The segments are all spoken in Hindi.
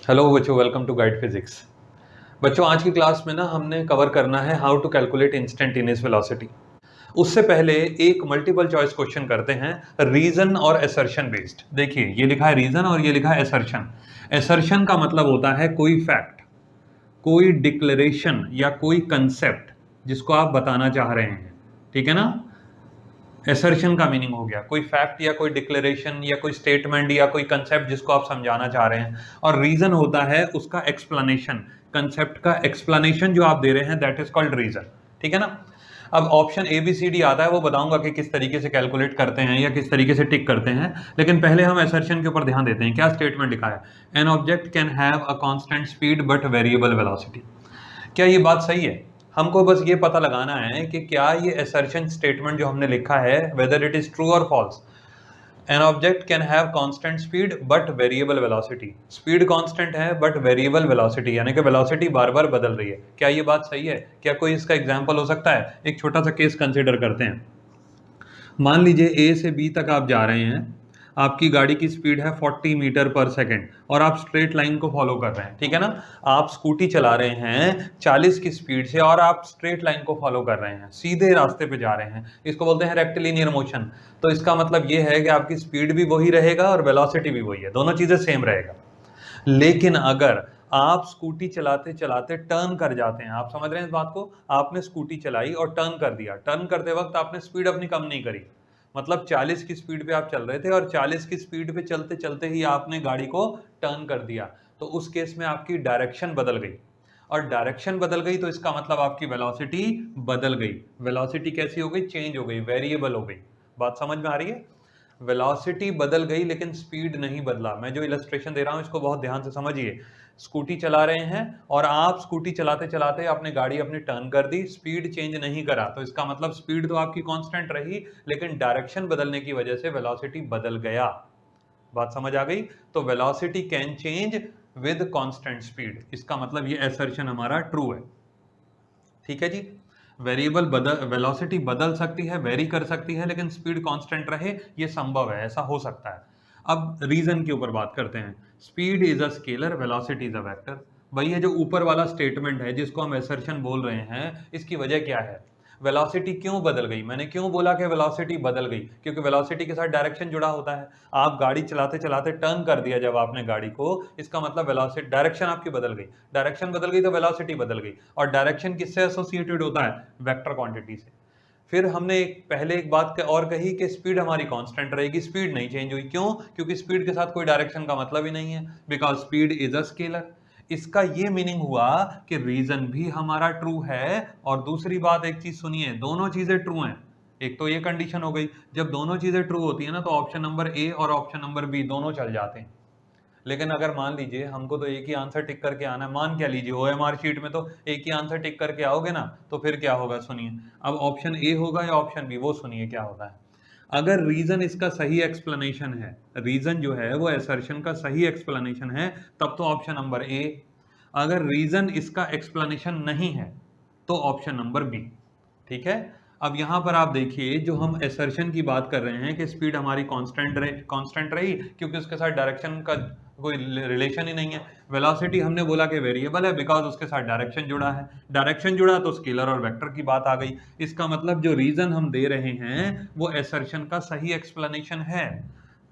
हेलो बच्चों, वेलकम टू गाइड फिजिक्स। बच्चों, आज की क्लास में ना हमने कवर करना है how to calculate instantaneous velocity. उससे पहले एक मल्टीपल चॉइस क्वेश्चन करते हैं रीजन और असर्शन बेस्ड। देखिए, ये लिखा है रीजन और ये लिखा है असर्शन। असर्शन का मतलब होता है कोई फैक्ट, कोई डिक्लेरेशन या कोई कंसेप्ट जिसको आप बताना चाह रहे हैं। ठीक है ना? एसर्शन का मीनिंग हो गया कोई फैक्ट या कोई डिक्लेरेशन या कोई स्टेटमेंट या कोई कंसेप्ट जिसको आप समझाना चाह रहे हैं। और रीजन होता है उसका एक्सप्लेनेशन, कंसेप्ट का एक्सप्लेनेशन जो आप दे रहे हैं, दैट इज कॉल्ड रीजन। ठीक है ना? अब option A B C D आता है, वो बताऊंगा कि किस तरीके से कैलकुलेट करते हैं या किस तरीके से टिक करते हैं। लेकिन पहले हम एसर्शन के ऊपर ध्यान देते हैं। क्या स्टेटमेंट लिखा है? N object can have a constant speed but variable velocity. क्या ये बात सही है? हमको बस ये पता लगाना है कि क्या ये असर्शन स्टेटमेंट जो हमने लिखा है, वेदर इट इज ट्रू और false. An object can have constant speed but variable velocity. Speed constant है बट वेरिएबल वेलोसिटी, यानी कि वेलोसिटी बार बार बदल रही है। क्या ये बात सही है? क्या कोई इसका एग्जांपल हो सकता है? एक छोटा सा केस कंसिडर करते हैं। मान लीजिए ए से बी तक आप जा रहे हैं, आपकी गाड़ी की स्पीड है 40 मीटर पर सेकेंड और आप स्ट्रेट लाइन को फॉलो कर रहे हैं। ठीक है ना? आप स्कूटी चला रहे हैं 40 की स्पीड से और आप स्ट्रेट लाइन को फॉलो कर रहे हैं, सीधे रास्ते पे जा रहे हैं। इसको बोलते हैं रेक्टिलिनियर मोशन। तो इसका मतलब ये है कि आपकी स्पीड भी वही रहेगा और वेलोसिटी भी वही है, दोनों चीजें सेम रहेगा। लेकिन अगर आप स्कूटी चलाते चलाते टर्न कर जाते हैं, आप समझ रहे हैं इस बात को? आपने स्कूटी चलाई और टर्न कर दिया। टर्न करते वक्त आपने स्पीड अपनी कम नहीं करी, मतलब 40 की स्पीड पे आप चल रहे थे और 40 की स्पीड पे चलते चलते ही आपने गाड़ी को टर्न कर दिया। तो उस केस में आपकी डायरेक्शन बदल गई, और डायरेक्शन बदल गई तो इसका मतलब आपकी वेलोसिटी बदल गई। वेलोसिटी कैसी हो गई? चेंज हो गई, वेरिएबल हो गई। बात समझ में आ रही है? वेलोसिटी बदल गई लेकिन स्पीड नहीं बदला। मैं जो इलस्ट्रेशन दे रहा हूं इसको बहुत ध्यान से समझिए। स्कूटी चला रहे हैं और आप स्कूटी चलाते चलाते आपने गाड़ी अपनी टर्न कर दी, स्पीड चेंज नहीं करा, तो इसका मतलब स्पीड तो आपकी कांस्टेंट रही लेकिन डायरेक्शन बदलने की वजह से वेलोसिटी बदल गया। बात समझ आ गई? तो velocity can change with constant speed, इसका मतलब ये असर्शन हमारा ट्रू है। ठीक है जी? वेरिएबल बदल, वेलोसिटी बदल सकती है, वेरी कर सकती है, लेकिन स्पीड कांस्टेंट रहे, ये संभव है, ऐसा हो सकता है। अब रीजन के ऊपर बात करते हैं। Speed is a scalar, velocity is a vector. भाई ये जो ऊपर वाला स्टेटमेंट है जिसको हम असर्शन बोल रहे हैं, इसकी वजह क्या है? वेलोसिटी क्यों बदल गई? मैंने क्यों बोला कि वेलोसिटी बदल गई? क्योंकि वेलोसिटी के साथ डायरेक्शन जुड़ा होता है। आप गाड़ी चलाते चलाते टर्न कर दिया जब आपने गाड़ी को, इसका मतलब वेलोसिटी, डायरेक्शन आपकी बदल गई। डायरेक्शन बदल गई तो वेलोसिटी बदल गई। और डायरेक्शन किससे एसोसिएटेड होता है? वेक्टर क्वांटिटी से। फिर हमने पहले एक बात और कही कि स्पीड हमारी कांस्टेंट रहेगी, स्पीड नहीं चेंज हुई। क्यों? क्योंकि स्पीड के साथ कोई डायरेक्शन का मतलब ही नहीं है, because speed is a scalar. इसका ये मीनिंग हुआ कि रीजन भी हमारा ट्रू है। और दूसरी बात, एक चीज सुनिए, दोनों चीजें ट्रू हैं। एक तो ये कंडीशन हो गई, जब दोनों चीजें ट्रू होती है ना, तो ऑप्शन नंबर ए और ऑप्शन नंबर बी दोनों चल जाते हैं। लेकिन अगर मान लीजिए हमको तो एक ही आंसर टिक करके आना है, मान क्या लीजिए ओएमआर शीट में तो एक ही आंसर टिक करके आओगे ना, तो फिर क्या होगा सुनिए। अब ऑप्शन ए होगा या ऑप्शन बी, वो सुनिए क्या होता है। अगर रीजन इसका सही एक्सप्लेनेशन है, रीजन जो है वो असर्शन का सही एक्सप्लेनेशन है, तब तो ऑप्शन नंबर ए। अगर रीजन इसका एक्सप्लेनेशन नहीं है तो ऑप्शन नंबर बी। ठीक है? अब यहां पर आप देखिए, जो हम असर्शन की बात कर रहे हैं कि स्पीड हमारी कांस्टेंट रही क्योंकि उसके साथ डायरेक्शन का कोई रिलेशन ही नहीं है। वेलोसिटी हमने बोला कि वेरिएबल है बिकॉज उसके साथ डायरेक्शन जुड़ा है। डायरेक्शन जुड़ा तो स्केलर और वेक्टर की बात आ गई। इसका मतलब जो रीजन हम दे रहे हैं वो असर्शन का सही एक्सप्लेनेशन है।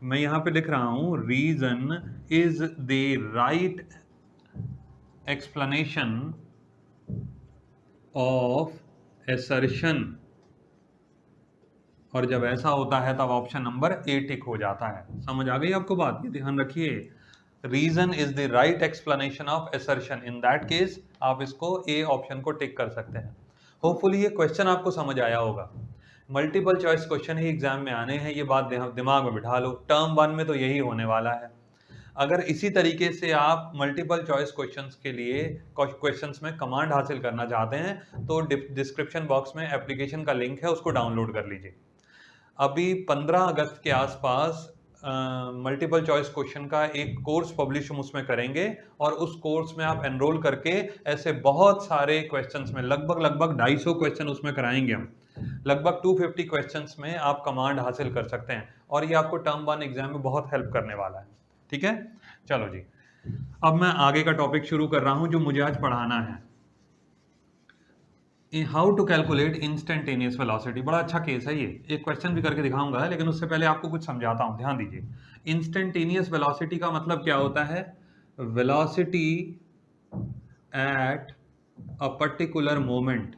मैं यहां पे लिख रहा हूं, reason is the right explanation of assertion। और जब ऐसा होता है तब ऑप्शन नंबर ए टिक हो जाता है। समझ आ गई आपको बात? ये ध्यान रखिए, reason is the right explanation of assertion। In that case आप इसको ए ऑप्शन को टिक कर सकते हैं। होपफुली ये क्वेश्चन आपको समझ आया होगा। मल्टीपल चॉइस क्वेश्चन ही एग्जाम में आने हैं, ये बात दिमाग में बिठा लो। टर्म 1 में तो यही होने वाला है। अगर इसी तरीके से आप मल्टीपल चॉइस क्वेश्चंस के लिए क्वेश्चंस में कमांड हासिल करना चाहते हैं तो डिस्क्रिप्शन बॉक्स में एप्लीकेशन का लिंक है, उसको डाउनलोड कर लीजिए। अभी 15 अगस्त के आसपास मल्टीपल चॉइस क्वेश्चन का एक कोर्स पब्लिश हम उसमें करेंगे, और उस कोर्स में आप एनरोल करके ऐसे बहुत सारे क्वेश्चंस में लगभग 250 क्वेश्चन उसमें कराएंगे हम। लगभग 250 क्वेश्चंस में आप कमांड हासिल कर सकते हैं, और ये आपको टर्म 1 एग्जाम में बहुत हेल्प करने वाला है। ठीक है? चलो जी, अब मैं आगे का टॉपिक शुरू कर रहा हूं जो मुझे आज पढ़ाना है, how to calculate instantaneous velocity. बड़ा अच्छा केस है ये, एक क्वेश्चन भी करके दिखाऊंगा, लेकिन उससे पहले आपको कुछ समझाता हूं, ध्यान दीजिए। इंस्टेंटेनियस वेलोसिटी का मतलब क्या होता है? Velocity at a particular moment,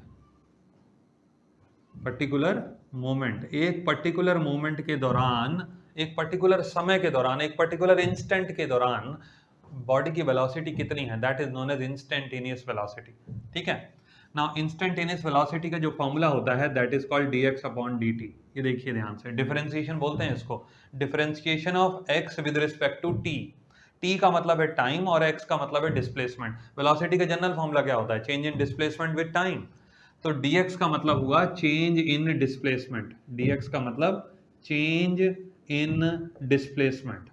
एक पर्टिकुलर मोमेंट के दौरान, एक पर्टिकुलर समय के दौरान, एक पर्टिकुलर इंस्टेंट के दौरान बॉडी की वेलोसिटी कितनी है, that is known as instantaneous velocity. ठीक है ना। इंस्टेंटेनियस वेलोसिटी का जो फॉर्मूला होता है that is called dx upon dt। ये देखिए ध्यान से, डिफरेंशिएशन बोलते हैं इसको, differentiation of x with respect to t। t का मतलब है टाइम और x का मतलब है डिस्प्लेसमेंट। वेलोसिटी का जनरल फॉर्मूला क्या होता है? Change in displacement with time. तो dx का मतलब हुआ चेंज इन डिस्प्लेसमेंट, dx का मतलब चेंज इन डिस्प्लेसमेंट।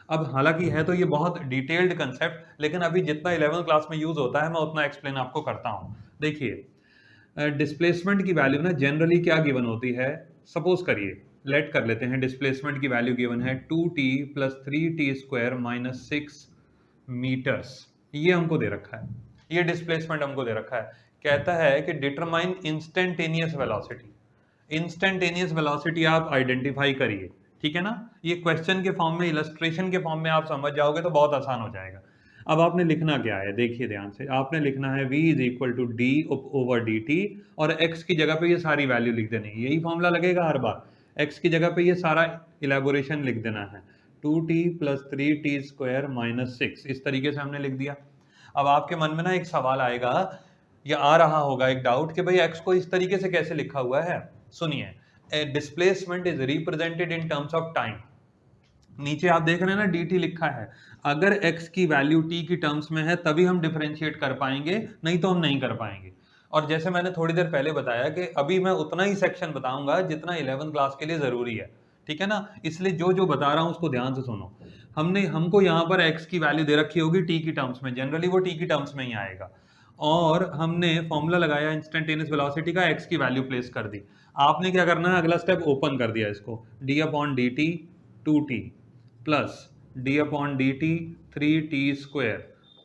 अब हालांकि है तो ये बहुत डिटेल्ड कंसेप्ट, लेकिन अभी जितना 11th क्लास में यूज होता है मैं उतना एक्सप्लेन आपको करता हूं। देखिए डिस्प्लेसमेंट की वैल्यू ना जनरली क्या गिवन होती है, सपोज करिए, लेट कर लेते हैं डिस्प्लेसमेंट की वैल्यू गिवन है 2t plus 3t² minus 6 metres. ये हमको दे रखा है, ये डिस्प्लेसमेंट हमको दे रखा है। कहता है कि determine instantaneous velocity. Instantaneous velocity आप आइडेंटिफाई करिए, ठीक है ना। ये क्वेश्चन के फॉर्म में, इलस्ट्रेशन के फॉर्म में आप समझ जाओगे तो बहुत आसान हो जाएगा। अब आपने लिखना क्या है, देखिए ध्यान से, आपने लिखना है v is equal to d over d t, और x की जगह पे ये सारी वैल्यू लिख देनी है। यही फॉर्मूला लगेगा हर बार, x की जगह पे ये सारा इलेबोरेशन लिख देना है, 2t प्लस 3t² माइनस 6, इस तरीके से हमने लिख दिया। अब आपके मन में ना एक सवाल आएगा या आ रहा होगा, एक डाउट कि भाई x को इस तरीके से कैसे लिखा हुआ है। सुनिए, displacement is represented in terms of time. नीचे आप देख रहे हैं ना dt लिखा है, अगर x की वैल्यू t की टर्म्स में है तभी हम डिफरेंशिएट कर पाएंगे, नहीं तो हम नहीं कर पाएंगे। और जैसे मैंने थोड़ी देर पहले बताया कि अभी मैं उतना ही सेक्शन बताऊंगा जितना 11th क्लास के लिए जरूरी है, ठीक है ना। इसलिए जो जो बता रहा हूं उसको ध्यान से सुनो। हमको यहाँ पर x की वैल्यू दे रखी होगी t की टर्म्स में, जनरली वो t की टर्म्स में ही आएगा, और हमने फॉर्मूला लगाया इंस्टेंटेनियस वेलोसिटी का, x की वैल्यू प्लेस कर दी। आपने क्या करना है, अगला स्टेप ओपन कर दिया इसको, d upon d T 2t plus d upon d T 3t²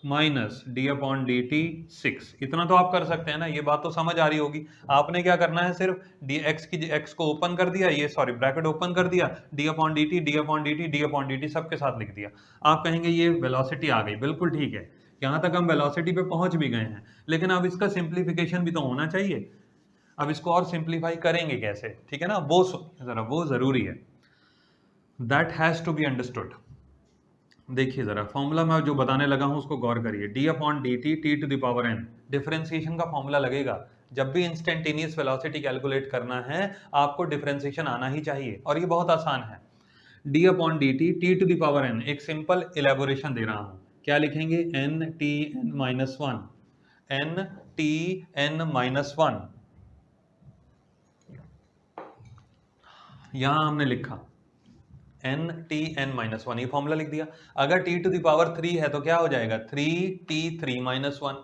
minus d upon d T 6। इतना तो आप कर सकते हैं ना, ये बात तो समझ आ रही होगी। आपने क्या करना है, सिर्फ x को ओपन कर दिया, ये सॉरी ब्रैकेट ओपन कर दिया, d upon d T, d upon d T, d upon d T सबके साथ लिख दिया। आप कहेंगे ये वेलोसिटी आ गई, बिल्कुल ठीक है, यहाँ तक हम वेलोसिटी पे पहुंच भी गए हैं, लेकिन अब इसका सिंप्लीफिकेशन भी तो होना चाहिए। अब इसको और सिंप्लीफाई करेंगे कैसे, ठीक है ना, वो जरा वो जरूरी है, that has to be understood. देखिए जरा फॉर्मूला मैं जो बताने लगा हूं उसको गौर करिए, d upon d t t to the power n, differentiation का फॉर्मूला लगेगा। जब भी इंस्टेंटेनियस वेलोसिटी कैलकुलेट करना है आपको डिफरेंशिएशन आना ही चाहिए, और ये बहुत आसान है। d upon d t t to the power n, एक सिंपल इलेबोरेशन दे रहा हूं, क्या लिखेंगे, n t n minus 1, n t n minus 1, यहां हमने लिखा n t n माइनस 1, ये फॉर्मूला लिख दिया। अगर t टू द पावर 3 है तो क्या हो जाएगा, 3t3 माइनस 1।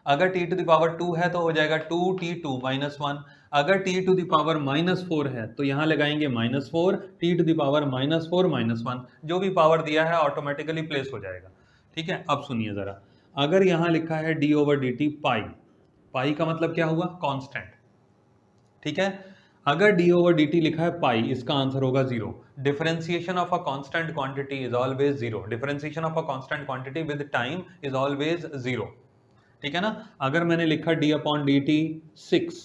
अगर t टू द पावर 2 है तो हो जाएगा 2t2 माइनस 1। अगर t to the power minus 4 है तो यहां लगाएंगे minus 4, t to the power minus 4 minus 1, जो भी पावर दिया है ऑटोमेटिकली प्लेस हो जाएगा। ठीक है, अब सुनिए जरा, अगर यहां लिखा है d over d T pi, पाई का मतलब क्या हुआ, कांस्टेंट, ठीक है। अगर d ओवर dt लिखा है पाई, इसका आंसर होगा 0। Differentiation of a constant quantity is always 0, differentiation of a constant quantity with time is always 0, ठीक है ना। अगर मैंने लिखा d अपॉन डी टी 6,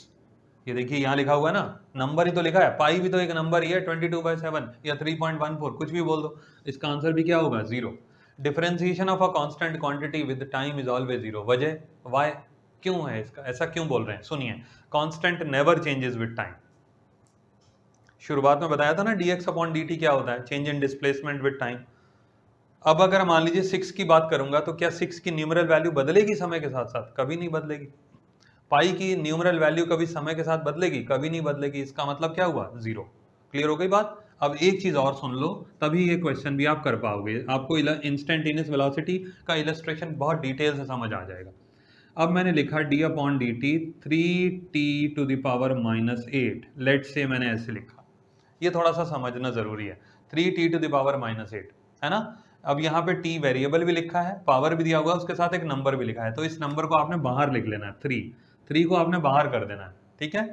ये देखिए यहाँ लिखा हुआ है ना, नंबर ही तो लिखा है, पाई भी तो एक नंबर ही है, 22/7 या 3.14, कुछ भी बोल दो, इसका आंसर भी क्या होगा, 0। Differentiation of a constant quantity with time is always 0। वजह, वाई, क्यों है इसका, ऐसा क्यों बोल रहे हैं, सुनिए, constant never changes with time. शुरुआत में बताया था ना dx अपॉन dt क्या होता है, change in displacement with time. अब अगर मान लीजिए 6 की बात करूंगा तो क्या 6 की न्यूमरल वैल्यू बदलेगी समय के साथ साथ, कभी नहीं बदलेगी। पाई की न्यूमरल वैल्यू कभी समय के साथ बदलेगी, कभी नहीं बदलेगी, इसका मतलब क्या हुआ, 0। क्लियर हो गई बात। अब एक चीज और सुन लो, तभी ये क्वेश्चन भी आप कर पाओगे, आपको इंस्टेंटेनियस वेलोसिटी का इलस्ट्रेशन बहुत डिटेल से समझ आ जाएगा। अब मैंने लिखा d upon d t 3t to the power minus 8, late से मैंने ऐसे लिखा, ये थोड़ा सा समझना जरूरी है, 3t to the power minus 8 है ना। अब यहाँ पे t वेरिएबल भी लिखा है, पावर भी दिया हुआ है, उसके साथ एक नंबर भी लिखा है, तो इस नंबर को आपने बाहर लिख लेना है, 3 को आपने बाहर कर देना है, ठीक है।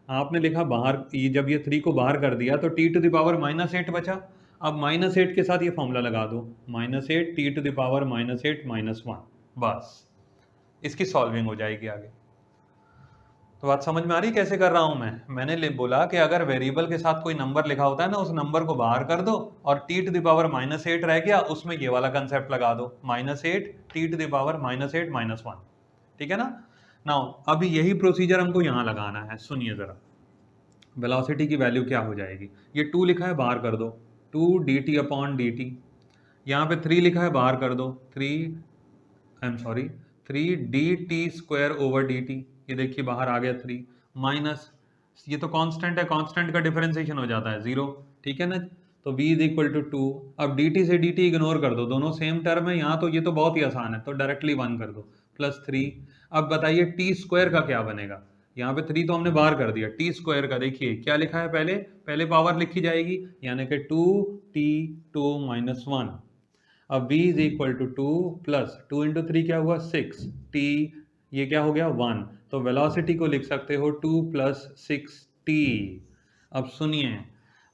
आपने लिखा बाहर, जब ये 3 को बाहर कर दिया तो t टू द पावर -8 बचा। अब -8 के साथ ये फॉर्मूला लगा दो, -8 t टू द पावर -8 -1, बस इसकी सॉल्विंग हो जाएगी आगे। तो बात समझ में आ रही कैसे कर रहा हूं मैंने बोला कि अगर वेरिएबल के साथ कोई नंबर लिखा होता है ना, उस नंबर को बाहर कर दो और t टू द पावर -8 रह गया, उसमें ये वाला कंसेप्ट लगा दो, -8 t टू द पावर -8 -1, ठीक है ना। नाउ अभी यही प्रोसीजर हमको यहाँ लगाना है, सुनिए जरा। वेलोसिटी की वैल्यू क्या हो जाएगी, ये 2 लिखा है बाहर कर दो, 2 dt अपॉन dt, यहाँ पे 3 लिखा है बाहर कर दो, 3 dt स्क्वायर ओवर dt, ये देखिए बाहर आ गया 3, माइनस ये तो कांस्टेंट है, कांस्टेंट का डिफरेंशिएशन हो जाता है 0, ठीक है ना। तो v इज इक्वल टू 2, अब dt से dt इग्नोर कर दो, दोनों सेम टर्म है यहाँ, तो ये तो बहुत ही आसान है, तो डायरेक्टली 1 कर दो, +3। अब बताइए t स्क्वायर का क्या बनेगा, यहाँ पे 3 तो हमने बाहर कर दिया, t स्क्वायर का देखिए क्या लिखा है, पहले पावर लिखी जाएगी, यानी कि 2t 2 - 1। अब v is equal to 2 plus 2 into 3 क्या हुआ 6, t ये क्या हो गया 1, तो वेलोसिटी को लिख सकते हो 2 + 6t। अब सुनिए,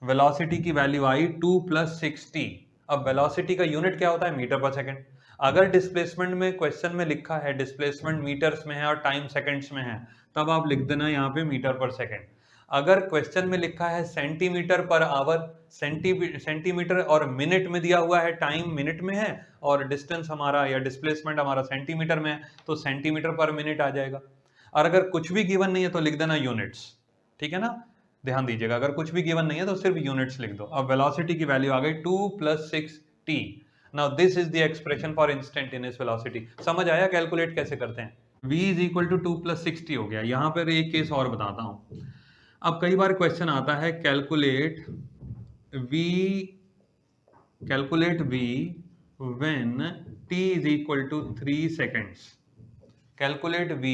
वेलोसिटी की वैल्यू आई 2 + 6t। अब वेलोसिटी का यूनिट क्या होता है, मीटर पर सेकंड। अगर डिस्प्लेसमेंट में क्वेश्चन में लिखा है डिस्प्लेसमेंट मीटर्स में है और टाइम सेकंड्स में है, तब आप लिख देना यहाँ पे मीटर पर सेकंड। अगर क्वेश्चन में लिखा है सेंटीमीटर पर आवर, सेंटीमीटर और मिनट में दिया हुआ है, टाइम मिनट में है और डिस्टेंस हमारा या डिस्प्लेसमेंट हमारा सेंटीमीटर में है, तो सेंटीमीटर पर मिनट आ जाएगा। और अगर कुछ भी गिवन नहीं है तो लिख देना यूनिट्स, ठीक है ना। ध्यान दीजिएगा, अगर कुछ भी गिवन नहीं है तो सिर्फ यूनिट्स लिख दो। अब वेलोसिटी की वैल्यू आ गई 2 + 6t। Now this is the expression for instantaneous velocity. समझ आया कैलकुलेट कैसे करते हैं। v is equal to 2 + 6t हो गया। यहाँ पर एक केस और बताता हूँ। अब कई बार क्वेश्चन आता है calculate v when t is equal to 3 seconds। Calculate v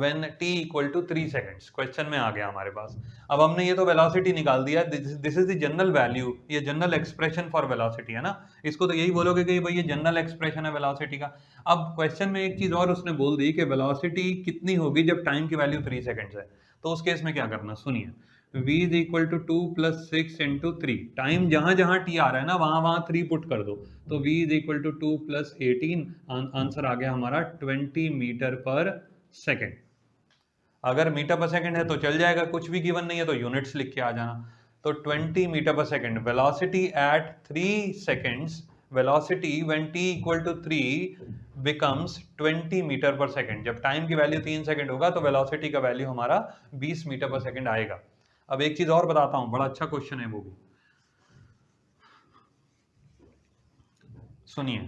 when t equal to 3 seconds question में आ गया हमारे पास। अब हमने ये तो वेलोसिटी निकाल दिया, this is the general value, ये जनरल एक्सप्रेशन फॉर वेलोसिटी है ना। इसको तो यही बोलोगे कि भाई ये जनरल एक्सप्रेशन है वेलोसिटी का। अब क्वेश्चन में एक चीज और उसने बोल दी कि वेलोसिटी कितनी होगी जब टाइम की वैल्यू 3 सेकंड्स है। तो उस केस में क्या करना, सुनिए, v is equal to 2 + 6 into 3। Time जहां जहां t आ रहा है ना, वहां वहां 3 पुट कर दो, तो v is equal to 2 + 18, answer आ गया हमारा 20 मीटर पर सेकेंड। अगर मीटर पर सेकेंड है तो चल जाएगा, कुछ भी गिवन नहीं है तो यूनिट्स लिख के आ जाना। तो 20 metre per second, velocity at 3 seconds, velocity when t equal to 3 becomes 20 metre per second. जब टाइम की वैल्यू 3 सेकेंड होगा तो वेलोसिटी का वैल्यू हमारा 20 मीटर पर सेकेंड आएगा। अब एक चीज और बताता हूं, बड़ा अच्छा क्वेश्चन है वो भी, सुनिए।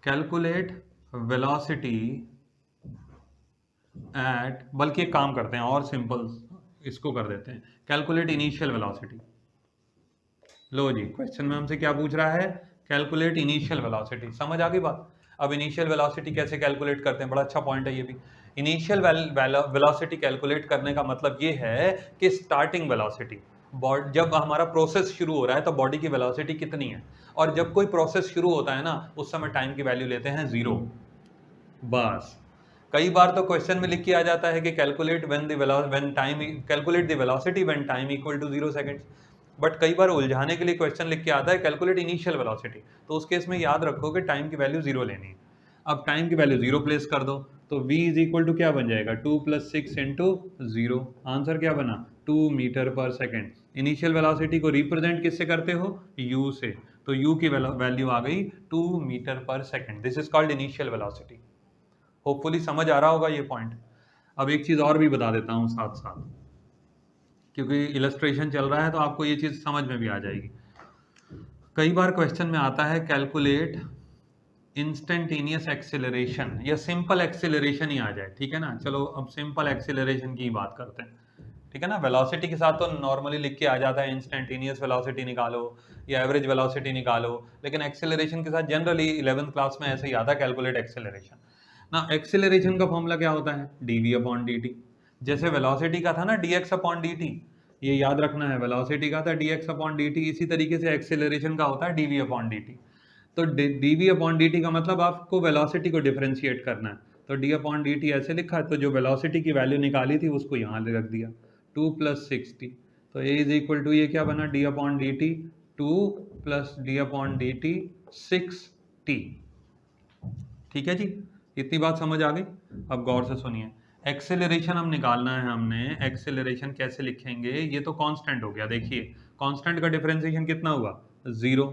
कैलकुलेट वेलोसिटी एट, बल्कि एक काम करते हैं और सिंपल इसको कर देते हैं, कैलकुलेट इनिशियल वेलोसिटी। लो जी, क्वेश्चन में हमसे क्या पूछ रहा है, कैलकुलेट इनिशियल वेलोसिटी। समझ आ गई बात। अब इनिशियल वेलोसिटी कैसे कैलकुलेट करते हैं, बड़ा अच्छा पॉइंट है ये भी। इनिशियल वेलोसिटी कैलकुलेट करने का मतलब ये है कि स्टार्टिंग वेलोसिटी, जब हमारा प्रोसेस शुरू हो रहा है तो बॉडी की वेलोसिटी कितनी है, और जब कोई प्रोसेस शुरू होता है ना उस समय टाइम की वैल्यू लेते हैं 0। बस कई बार तो क्वेश्चन में लिख के आ जाता है कि calculate calculate the velocity when time equal to 0 seconds, but कई बार उलझाने के लिए क्वेश्चन लिख के आता है कैलकुलेट इनिशियल वेलोसिटी। तो उस केस में याद रखो कि टाइम की वैल्यू 0 लेनी है। अब टाइम की वैल्यू 0 प्लेस कर दो, तो v इज इक्वल टू क्या बन जाएगा, 2 + 6 इंटू 0। आंसर क्या बना, 2 metre per second. Initial velocity को रिप्रेजेंट किससे करते हो, u से, तो u की वैल्यू आ गई 2 metre per second. This is called initial velocity. Hopefully समझ आ रहा होगा ये पॉइंट। अब एक चीज और भी बता देता हूँ साथ साथ, क्योंकि इलस्ट्रेशन चल रहा है तो आपको ये चीज समझ में भी आ जाएगी। कई बार क्वेश्चन में आता है कैलकुलेट इंस्टेंटेनियस एक्सेलरेशन, या सिंपल एक्सेलरेशन ही आ जाए, ठीक है ना। चलो अब सिंपल एक्सेलरेशन की बात करते हैं, ठीक है ना। वेलोसिटी के साथ तो नॉर्मली लिख के आ जाता है इंस्टेंटेनियस वेलोसिटी निकालो या एवरेज वेलोसिटी निकालो, लेकिन एक्सेलरेशन के साथ जनरली 11th क्लास में ऐसे ही आता है, कैलकुलेट एक्सेलरेशन ना। एक्सेलरेशन का फॉर्मूला क्या होता है, dv/dt। जैसे वेलोसिटी का था ना dx/dt, ये याद रखना है, वेलोसिटी का था dx/dt, इसी तरीके से एक्सेलरेशन का होता है dv/dt। तो dv अपॉन dt का मतलब आपको वेलोसिटी को डिफरेंशिएट करना है, तो d अपॉन dt ऐसे लिखा है, तो जो वेलोसिटी की वैल्यू निकाली थी उसको यहाँ रख दिया 2 + 60, तो a इज इक्वल टू ये क्या बना d upon dt 2 + d upon dt 6t। ठीक है जी, इतनी बात समझ आ गई। अब गौर से सुनिए, एक्सेलरेशन हम निकालना है हमने। एक्सेलरेशन कैसे लिखेंगे, ये तो कांस्टेंट हो गया, देखिए कांस्टेंट का डिफरेंशिएशन कितना हुआ 0,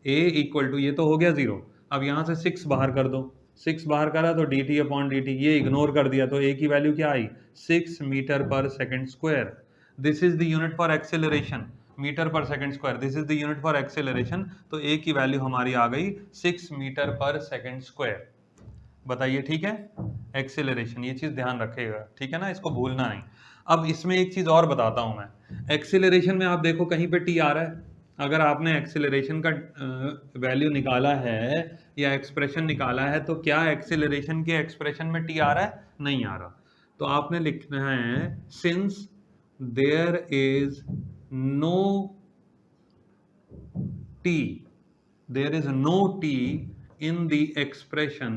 a इक्वल टू ये तो हो गया 0, अब यहाँ से 6 बाहर कर दो, 6 बाहर करा तो dt अपॉन dt, ये इग्नोर कर दिया तो a की वैल्यू क्या आई 6 metre per second square. This is the unit for acceleration, metre per second square, this is the unit for acceleration, तो a की वैल्यू हमारी आ गई 6 मीटर पर सेकेंड स्क्वायर। बताइए ठीक है, एक्सेलरेशन, ये चीज ध्यान रखिएगा, ठीक है ना, इसको भूलना नहीं। अब इसमें एक चीज और बताता हूं मैं, एक्सेलरेशन में आप देखो कहीं पे टी आ रहा है, अगर आपने एक्सेलरेशन का वैल्यू निकाला है या एक्सप्रेशन निकाला है तो क्या एक्सेलरेशन के एक्सप्रेशन में टी आ रहा है, नहीं आ रहा, तो आपने लिखना है since there is no t, there is no t in the expression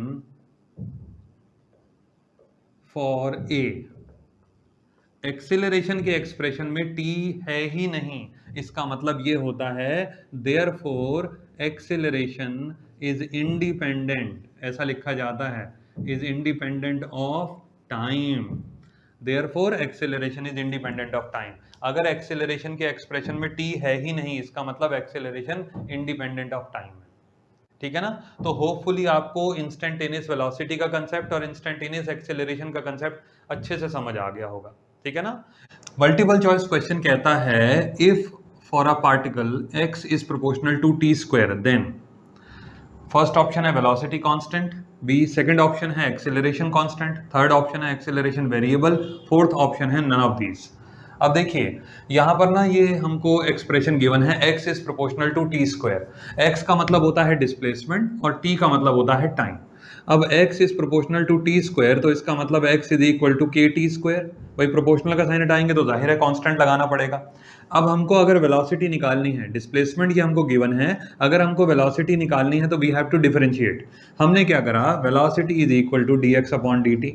for a, acceleration के एक्सप्रेशन में t है ही नहीं, इसका मतलब ये होता है therefore एक्सेलरेशन इज इंडिपेंडेंट, ऐसा लिखा जाता है, is independent of time, therefore acceleration is independent of time. अगर एक्सेलरेशन के एक्सप्रेशन में t है ही नहीं, इसका मतलब एक्सेलरेशन इंडिपेंडेंट ऑफ टाइम है, ठीक है ना। तो होपफुली आपको इंस्टेंटेनियस वेलोसिटी का कंसेप्ट और इंस्टेंटेनियस एक्सेलरेशन का कंसेप्ट अच्छे से समझ आ गया होगा, ठीक है ना। मल्टीपल चॉइस क्वेश्चन कहता है if for a particle x is proportional to t square then, first option है velocity constant, b second option है एक्सेलरेशन कांस्टेंट, थर्ड ऑप्शन है एक्सेलरेशन वेरिएबल, फोर्थ ऑप्शन है नन ऑफ दीज। अब देखिए यहाँ पर ना ये हमको एक्सप्रेशन गिवन है x is proportional to t square, x का मतलब होता है डिस्प्लेसमेंट और t का मतलब होता है टाइम। अब x is proportional to t square तो इसका मतलब x is equal to k t square, भाई प्रोपोर्शनल का साइन हटाएंगे तो जाहिर है कांस्टेंट लगाना पड़ेगा। अब हमको अगर वेलोसिटी निकालनी है, डिस्प्लेसमेंट ये हमको गिवन है, अगर हमको वेलोसिटी निकालनी है तो वी हैव टू डिफरेंशिएट। हमने क्या करा, velocity is equal to dx upon dt,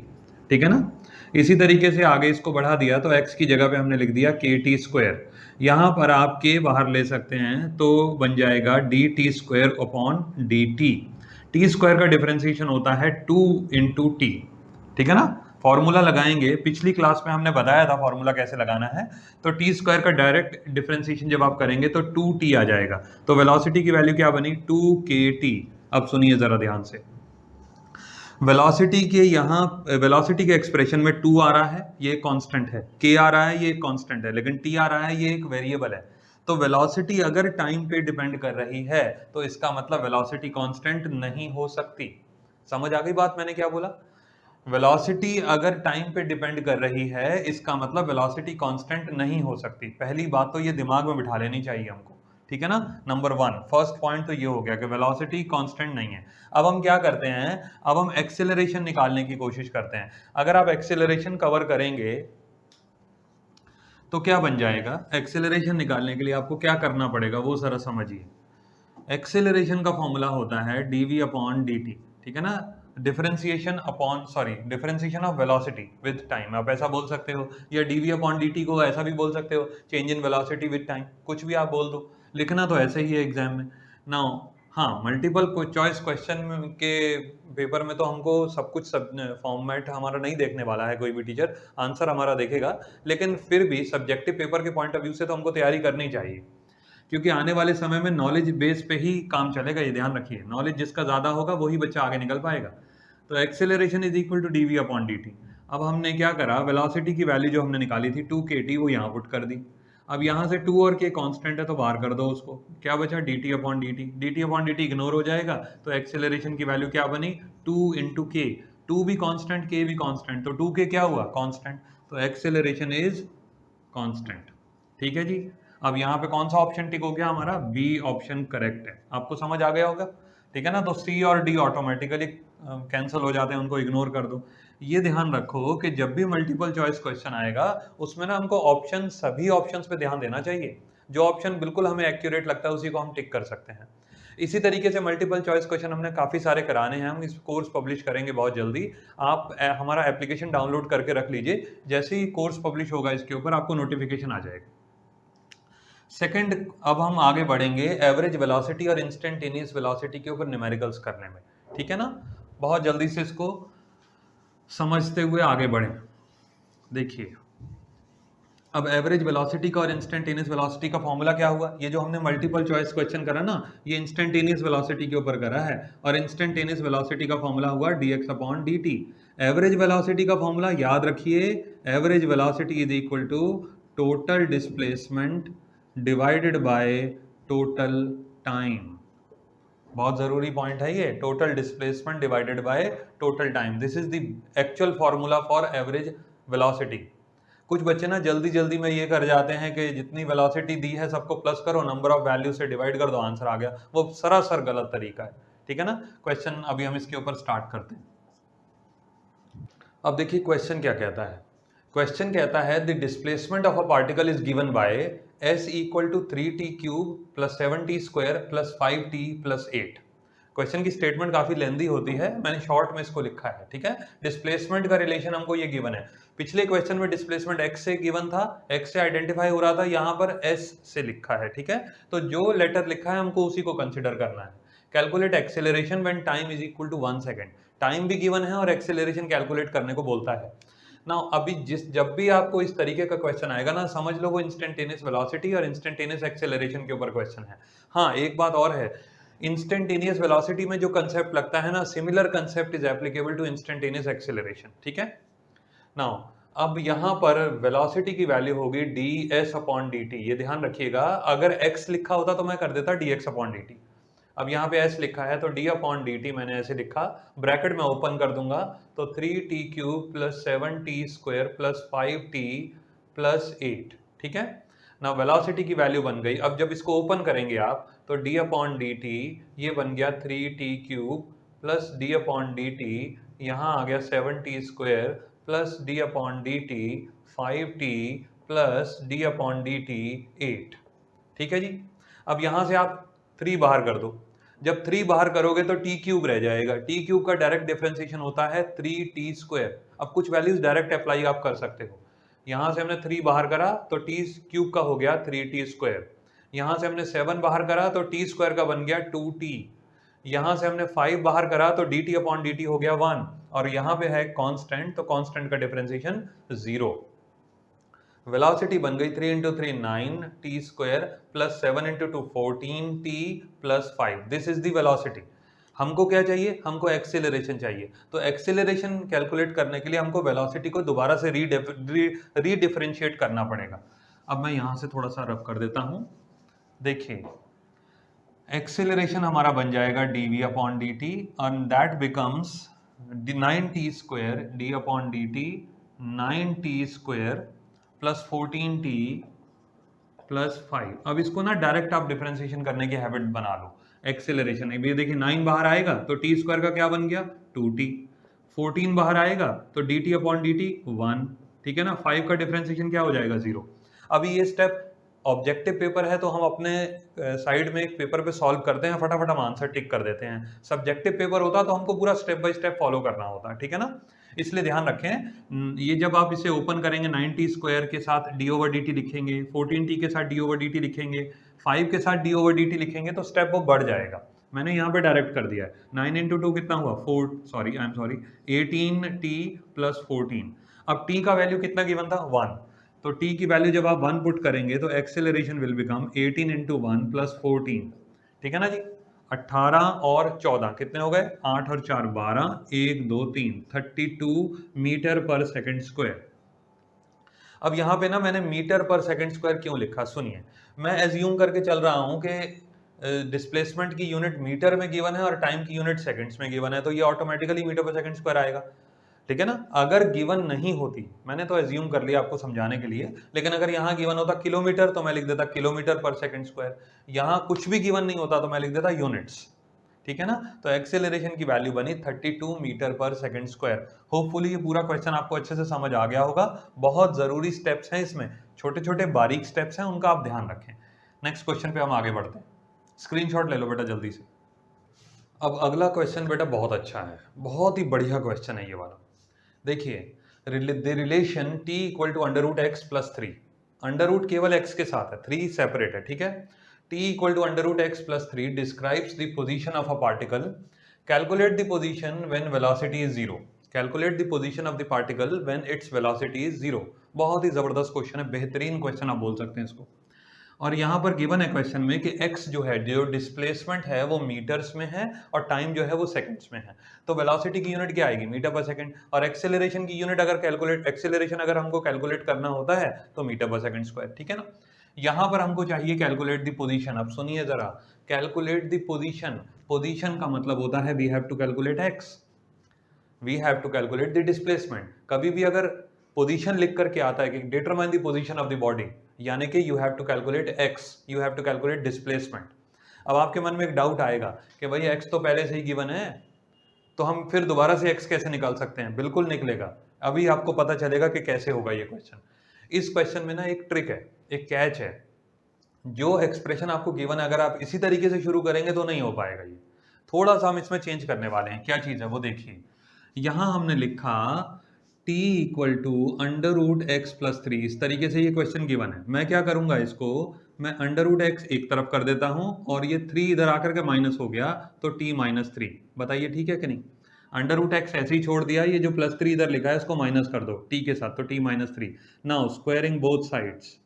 ठीक है ना। इसी तरीके से आगे इसको बढ़ा दिया तो x की जगह पे हमने लिख दिया के टी स्क्वायर, यहाँ पर आप k बाहर ले सकते हैं तो बन जाएगा D T square upon d t. T square का डिफरेंशिएशन होता है 2 इंटू टी, ठीक है ना। फॉर्मूला लगाएंगे, पिछली क्लास में हमने बताया था फॉर्मूला कैसे लगाना है, तो टी स्क्वायर का डायरेक्ट डिफरेंशिएशन जब आप करेंगे तो 2t आ जाएगा, तो वेलोसिटी की वैल्यू क्या बनी 2kt। अब सुनिए जरा ध्यान से, वेलोसिटी के यहाँ वेलोसिटी के एक्सप्रेशन में 2 आ रहा है, ये कांस्टेंट है, k आ रहा है, ये कांस्टेंट है, लेकिन t आ रहा है, ये एक वेरिएबल है। तो वेलोसिटी अगर टाइम पे डिपेंड कर रही है तो इसका मतलब वेलोसिटी कांस्टेंट नहीं हो सकती। समझ आ गई बात मैंने क्या बोला, वेलोसिटी अगर टाइम पे डिपेंड कर रही है इसका मतलब वेलोसिटी कांस्टेंट नहीं हो सकती। पहली बात तो ये दिमाग में बिठा लेनी चाहिए हमको, ठीक है ना। नंबर 1 फर्स्ट पॉइंट तो ये हो गया कि वेलोसिटी कांस्टेंट नहीं है। अब हम क्या करते हैं, अब हम एक्सेलरेशन निकालने की कोशिश करते हैं। अगर आप एक्सेलरेशन कवर करेंगे तो क्या बन जाएगा, एक्सेलरेशन निकालने के लिए आपको क्या करना पड़ेगा वो जरा समझिए। एक्सेलरेशन का फॉर्मूला होता है dv अपॉन dt, ठीक है ना, differentiation upon differentiation of velocity with time, आप ऐसा बोल सकते हो, या dv अपॉन dt को ऐसा भी बोल सकते हो, change in velocity with time, कुछ भी आप बोल दो, लिखना तो ऐसे ही है एग्जाम में। नाउ हाँ, मल्टीपल चॉइस क्वेश्चन के पेपर में तो हमको सब कुछ फॉर्मेट हमारा नहीं देखने वाला है कोई भी टीचर, आंसर हमारा देखेगा, लेकिन फिर भी सब्जेक्टिव पेपर के पॉइंट ऑफ व्यू से तो हमको तैयारी करनी चाहिए, क्योंकि आने वाले समय में नॉलेज बेस पे ही काम चलेगा, ये ध्यान रखिए। नॉलेज जिसका ज्यादा होगा वही बच्चा आगे निकल पाएगा। तो acceleration is equal to dv upon dt। अब हमने क्या करा, वेलोसिटी की वैल्यू जो हमने निकाली थी 2kt वो यहाँ पुट कर दी। अब यहाँ से 2 और k कांस्टेंट है तो बाहर कर दो उसको, क्या बचा dt upon dt, dt upon dt ignore हो जाएगा, तो एक्सेलरेशन की वैल्यू क्या बनी 2 इंटू k, 2 भी कांस्टेंट k भी कांस्टेंट, तो 2k क्या हुआ कांस्टेंट, तो एक्सेलरेशन इज कांस्टेंट, ठीक है जी। अब यहाँ पे कौन सा ऑप्शन टिक हो गया हमारा, बी ऑप्शन करेक्ट है, आपको समझ आ गया होगा, ठीक है ना। तो सी और डी ऑटोमेटिकली कैंसिल हो जाते हैं, उनको इग्नोर कर दो। ये ध्यान रखो कि जब भी मल्टीपल चॉइस क्वेश्चन आएगा उसमें ना हमको ऑप्शन, सभी ऑप्शंस पे ध्यान देना चाहिए, जो ऑप्शन बिल्कुल हमें एक्यूरेट लगता है उसी को हम टिक कर सकते हैं। इसी तरीके से मल्टीपल चॉइस क्वेश्चन हमने काफ़ी सारे कराने हैं, हम इस कोर्स पब्लिश करेंगे बहुत जल्दी। आप हमारा एप्लीकेशन डाउनलोड करके रख लीजिए, जैसे ही कोर्स पब्लिश होगा इसके ऊपर आपको नोटिफिकेशन आ जाएगा। सेकंड, अब हम आगे बढ़ेंगे एवरेज वेलोसिटी और इंस्टेंटेनियस वेलोसिटी के ऊपर न्यूमेरिकल्स करने में, ठीक है ना। बहुत जल्दी से इसको समझते हुए आगे बढ़ें। देखिए, अब एवरेज वेलोसिटी का और इंस्टेंटेनियस वेलोसिटी का फॉर्मूला क्या हुआ, ये जो हमने मल्टीपल चॉइस क्वेश्चन करा ना, ये इंस्टेंटेनियस वेलोसिटी के ऊपर करा है, और इंस्टेंटेनियस वेलोसिटी का फॉर्मूला हुआ dx upon dt। Average velocity का फॉर्मूला याद रखिए, average velocity is equal to total displacement divided by total time. बहुत जरूरी पॉइंट है ये, total displacement divided by total time. This is the actual formula for average velocity. कुछ बच्चे ना जल्दी जल्दी में ये कर जाते हैं कि जितनी वेलोसिटी दी है सबको प्लस करो, नंबर ऑफ वैल्यू से डिवाइड कर दो, आंसर आ गया। वो सरासर गलत तरीका है, ठीक है ना। क्वेश्चन अभी हम इसके ऊपर स्टार्ट करते हैं। अब देखिए क्वेश्चन क्या कहता है। क्वेश्चन कहता है the displacement of a particle is given by s equal to 3t cube plus 7t square plus 5t plus 8। Question की स्टेटमेंट काफी लेंदी होती है, मैंने शॉर्ट में इसको लिखा है, ठीक है। डिस्प्लेसमेंट का रिलेशन हमको ये गिवन है। पिछले क्वेश्चन में डिस्प्लेसमेंट x से गिवन था, x से आइडेंटिफाई हो रहा था, यहाँ पर s से लिखा है, ठीक है। तो जो लेटर लिखा है हमको उसी को कंसिडर करना है। Calculate acceleration when time is equal to 1 second. Time भी गिवन है और एक्सेलरेशन कैलकुलेट करने को बोलता है ना। अभी जब भी आपको इस तरीके का क्वेश्चन आएगा ना, समझ लो वो इंस्टेंटेनियस वेलोसिटी और इंस्टेंटेनियस एक्सेलरेशन के ऊपर क्वेश्चन है। हाँ, एक बात और है, इंस्टेंटेनियस वेलोसिटी में जो कंसेप्ट लगता है ना, similar concept is applicable to instantaneous acceleration, ठीक है। नाउ अब यहाँ पर वेलोसिटी की वैल्यू होगी ds अपॉन dt। ये ध्यान रखिएगा, अगर x लिखा होता तो मैं कर देता dx अपॉन dt। अब यहाँ पे s लिखा है तो d अपॉन dt मैंने ऐसे लिखा, ब्रैकेट में ओपन कर दूंगा तो 3t cube plus 7t square plus 5t plus 8, ठीक है ना। वेलोसिटी की वैल्यू बन गई। अब जब इसको ओपन करेंगे आप तो d अपॉन dt ये बन गया 3t cube plus d upon dt, यहाँ आ गया 7t square plus d upon dt 5t plus d upon dt 8, ठीक है जी। अब यहाँ से आप 3 बाहर कर दो, जब 3 बाहर करोगे तो t क्यूब रह जाएगा। t क्यूब का डायरेक्ट डिफरेंशिएशन होता है 3t स्क्वायर। अब कुछ वैल्यूज डायरेक्ट अप्लाई आप कर सकते हो। यहाँ से हमने 3 बाहर करा तो t क्यूब का हो गया 3t स्क्वायर। यहाँ से हमने 7 बाहर करा तो t स्क्वायर का बन गया 2t। यहाँ से हमने 5 बाहर करा तो dt अपॉन dt हो गया 1, और यहाँ पे है कांस्टेंट, तो कांस्टेंट का डिफरेंशिएशन 0। वेलोसिटी बन गई 3 into 3 9 t square plus 7 into 2 14t plus 5। This is the velocity. हमको क्या चाहिए, हमको एक्सेलरेशन चाहिए। तो एक्सेलरेशन कैलकुलेट करने के लिए हमको वेलोसिटी को दोबारा से रीडिफरेंशिएट करना पड़ेगा। अब मैं यहाँ से थोड़ा सा रब कर देता हूँ। देखिए, एक्सेलरेशन हमारा बन जाएगा dv upon dt and that becomes 9t square d upon dt 9t square plus 14t plus 5। अब इसको ना डायरेक्ट आप डिफरेंशिएशन करने की हैबिट बना लो। एक्सेलरेशन ये देखिए 9 बाहर आएगा तो t स्क्वायर का क्या बन गया 2t, 14 बाहर आएगा तो dt अपॉन dt 1, ठीक है ना। 5 का डिफरेंशिएशन क्या हो जाएगा 0। अभी ये स्टेप ऑब्जेक्टिव पेपर है तो हम अपने साइड में एक पेपर पे सॉल्व करते हैं, फटाफट हम आंसर टिक कर देते हैं। सब्जेक्टिव पेपर होता तो हमको पूरा स्टेप बाय स्टेप फॉलो करना होता, ठीक है ना। इसलिए ध्यान रखें, ये जब आप इसे ओपन करेंगे 9t स्क्वायर के साथ d ओवर dt लिखेंगे, 14t के साथ d ओवर dt लिखेंगे, 5 के साथ d ओवर dt लिखेंगे तो स्टेप वो बढ़ जाएगा। मैंने यहाँ पे डायरेक्ट कर दिया है। 9 इंटू 2 कितना हुआ 18t प्लस 14। अब t का वैल्यू कितना गिवन था 1, तो t की वैल्यू जब आप 1 पुट करेंगे तो acceleration will become 18 into 1 plus 14, ठीक है ना जी। 18 और 14 कितने हो गए 8 और 4 12, 1 2 3 32 मीटर पर सेकंड स्क्वायर। अब यहाँ पे ना मैंने मीटर पर सेकंड स्क्वायर क्यों लिखा, सुनिए। मैं एज्यूम करके चल रहा हूँ कि डिस्प्लेसमेंट की यूनिट मीटर में गिवन है और टाइम की यूनिट सेकंड्स में गिवन है, तो ये ऑटोमेटिकली मीटर पर सेकंड स्क्वायर आएगा, ठीक है ना। अगर गिवन नहीं होती, मैंने तो एज्यूम कर लिया आपको समझाने के लिए, लेकिन अगर यहाँ गिवन होता किलोमीटर तो मैं लिख देता किलोमीटर पर सेकंड स्क्वायर। यहाँ कुछ भी गिवन नहीं होता तो मैं लिख देता यूनिट्स, ठीक है ना। तो एक्सेलरेशन की वैल्यू बनी 32 मीटर पर सेकंड स्क्वायर। होपफुली ये पूरा क्वेश्चन आपको अच्छे से समझ आ गया होगा। बहुत जरूरी स्टेप्स हैं इसमें, छोटे छोटे बारीक स्टेप्स हैं, उनका आप ध्यान रखें। नेक्स्ट क्वेश्चन पे हम आगे बढ़ते हैं। स्क्रीनशॉट ले लो बेटा जल्दी से। अब अगला क्वेश्चन बेटा बहुत अच्छा है, बहुत ही बढ़िया क्वेश्चन है ये वाला। देखिए, the relation t equal to under root x plus three, under root केवल x के साथ है, 3 सेपरेट है, ठीक है। t equal to under root x plus three describes the position of a particle, calculate the position when velocity is zero, calculate the position of the particle when its velocity is zero. बहुत ही जबरदस्त क्वेश्चन है, बेहतरीन क्वेश्चन आप बोल सकते हैं इसको। और यहाँ पर गिवन है क्वेश्चन में कि x जो है, जो डिस्प्लेसमेंट है वो मीटर्स में है और टाइम जो है वो सेकंड्स में है। तो वेलोसिटी की यूनिट क्या आएगी? मीटर पर सेकंड। और एक्सेलरेशन की यूनिट अगर एक्सेलरेशन अगर हमको कैलकुलेट करना होता है तो मीटर पर सेकंड स्क्वायर, ठीक है ना। यहाँ पर हमको चाहिए कैलकुलेट द पोजीशन। अब सुनिए जरा, कैलकुलेट द पोजीशन, पोजीशन का मतलब होता है we have to calculate x, we have to calculate the displacement. कभी भी अगर पोजीशन लिख करके आता है कि determine the position of the body, यानी कि you have to calculate x, you have to calculate displacement. अब आपके मन में एक डाउट आएगा कि भाई x तो पहले से ही गिवन है, तो हम फिर दोबारा से x कैसे निकाल सकते हैं? बिल्कुल निकलेगा, अभी आपको पता चलेगा कि कैसे होगा ये क्वेश्चन। इस क्वेश्चन में ना एक ट्रिक है, एक कैच है। जो एक्सप्रेशन आपको गिवन है अगर आप इसी तरीके से शुरू करेंगे तो नहीं हो पाएगा ये। थोड़ा सा हम इसमें चेंज करने वाले हैं। क्या चीज है वो देखिए। यहां हमने लिखा t equal to under root x plus three, इस तरीके से ये क्वेश्चन गिवन है। मैं क्या करूंगा, इसको मैं अंडर रूट एक्स एक तरफ कर देता हूं और ये 3 इधर आकर के माइनस हो गया तो t माइनस थ्री। बताइए ठीक है कि नहीं? अंडर रूट एक्स ऐसे ही छोड़ दिया, ये जो प्लस थ्री इधर लिखा है इसको माइनस कर दो t के साथ, तो t minus three. Now squaring both sides,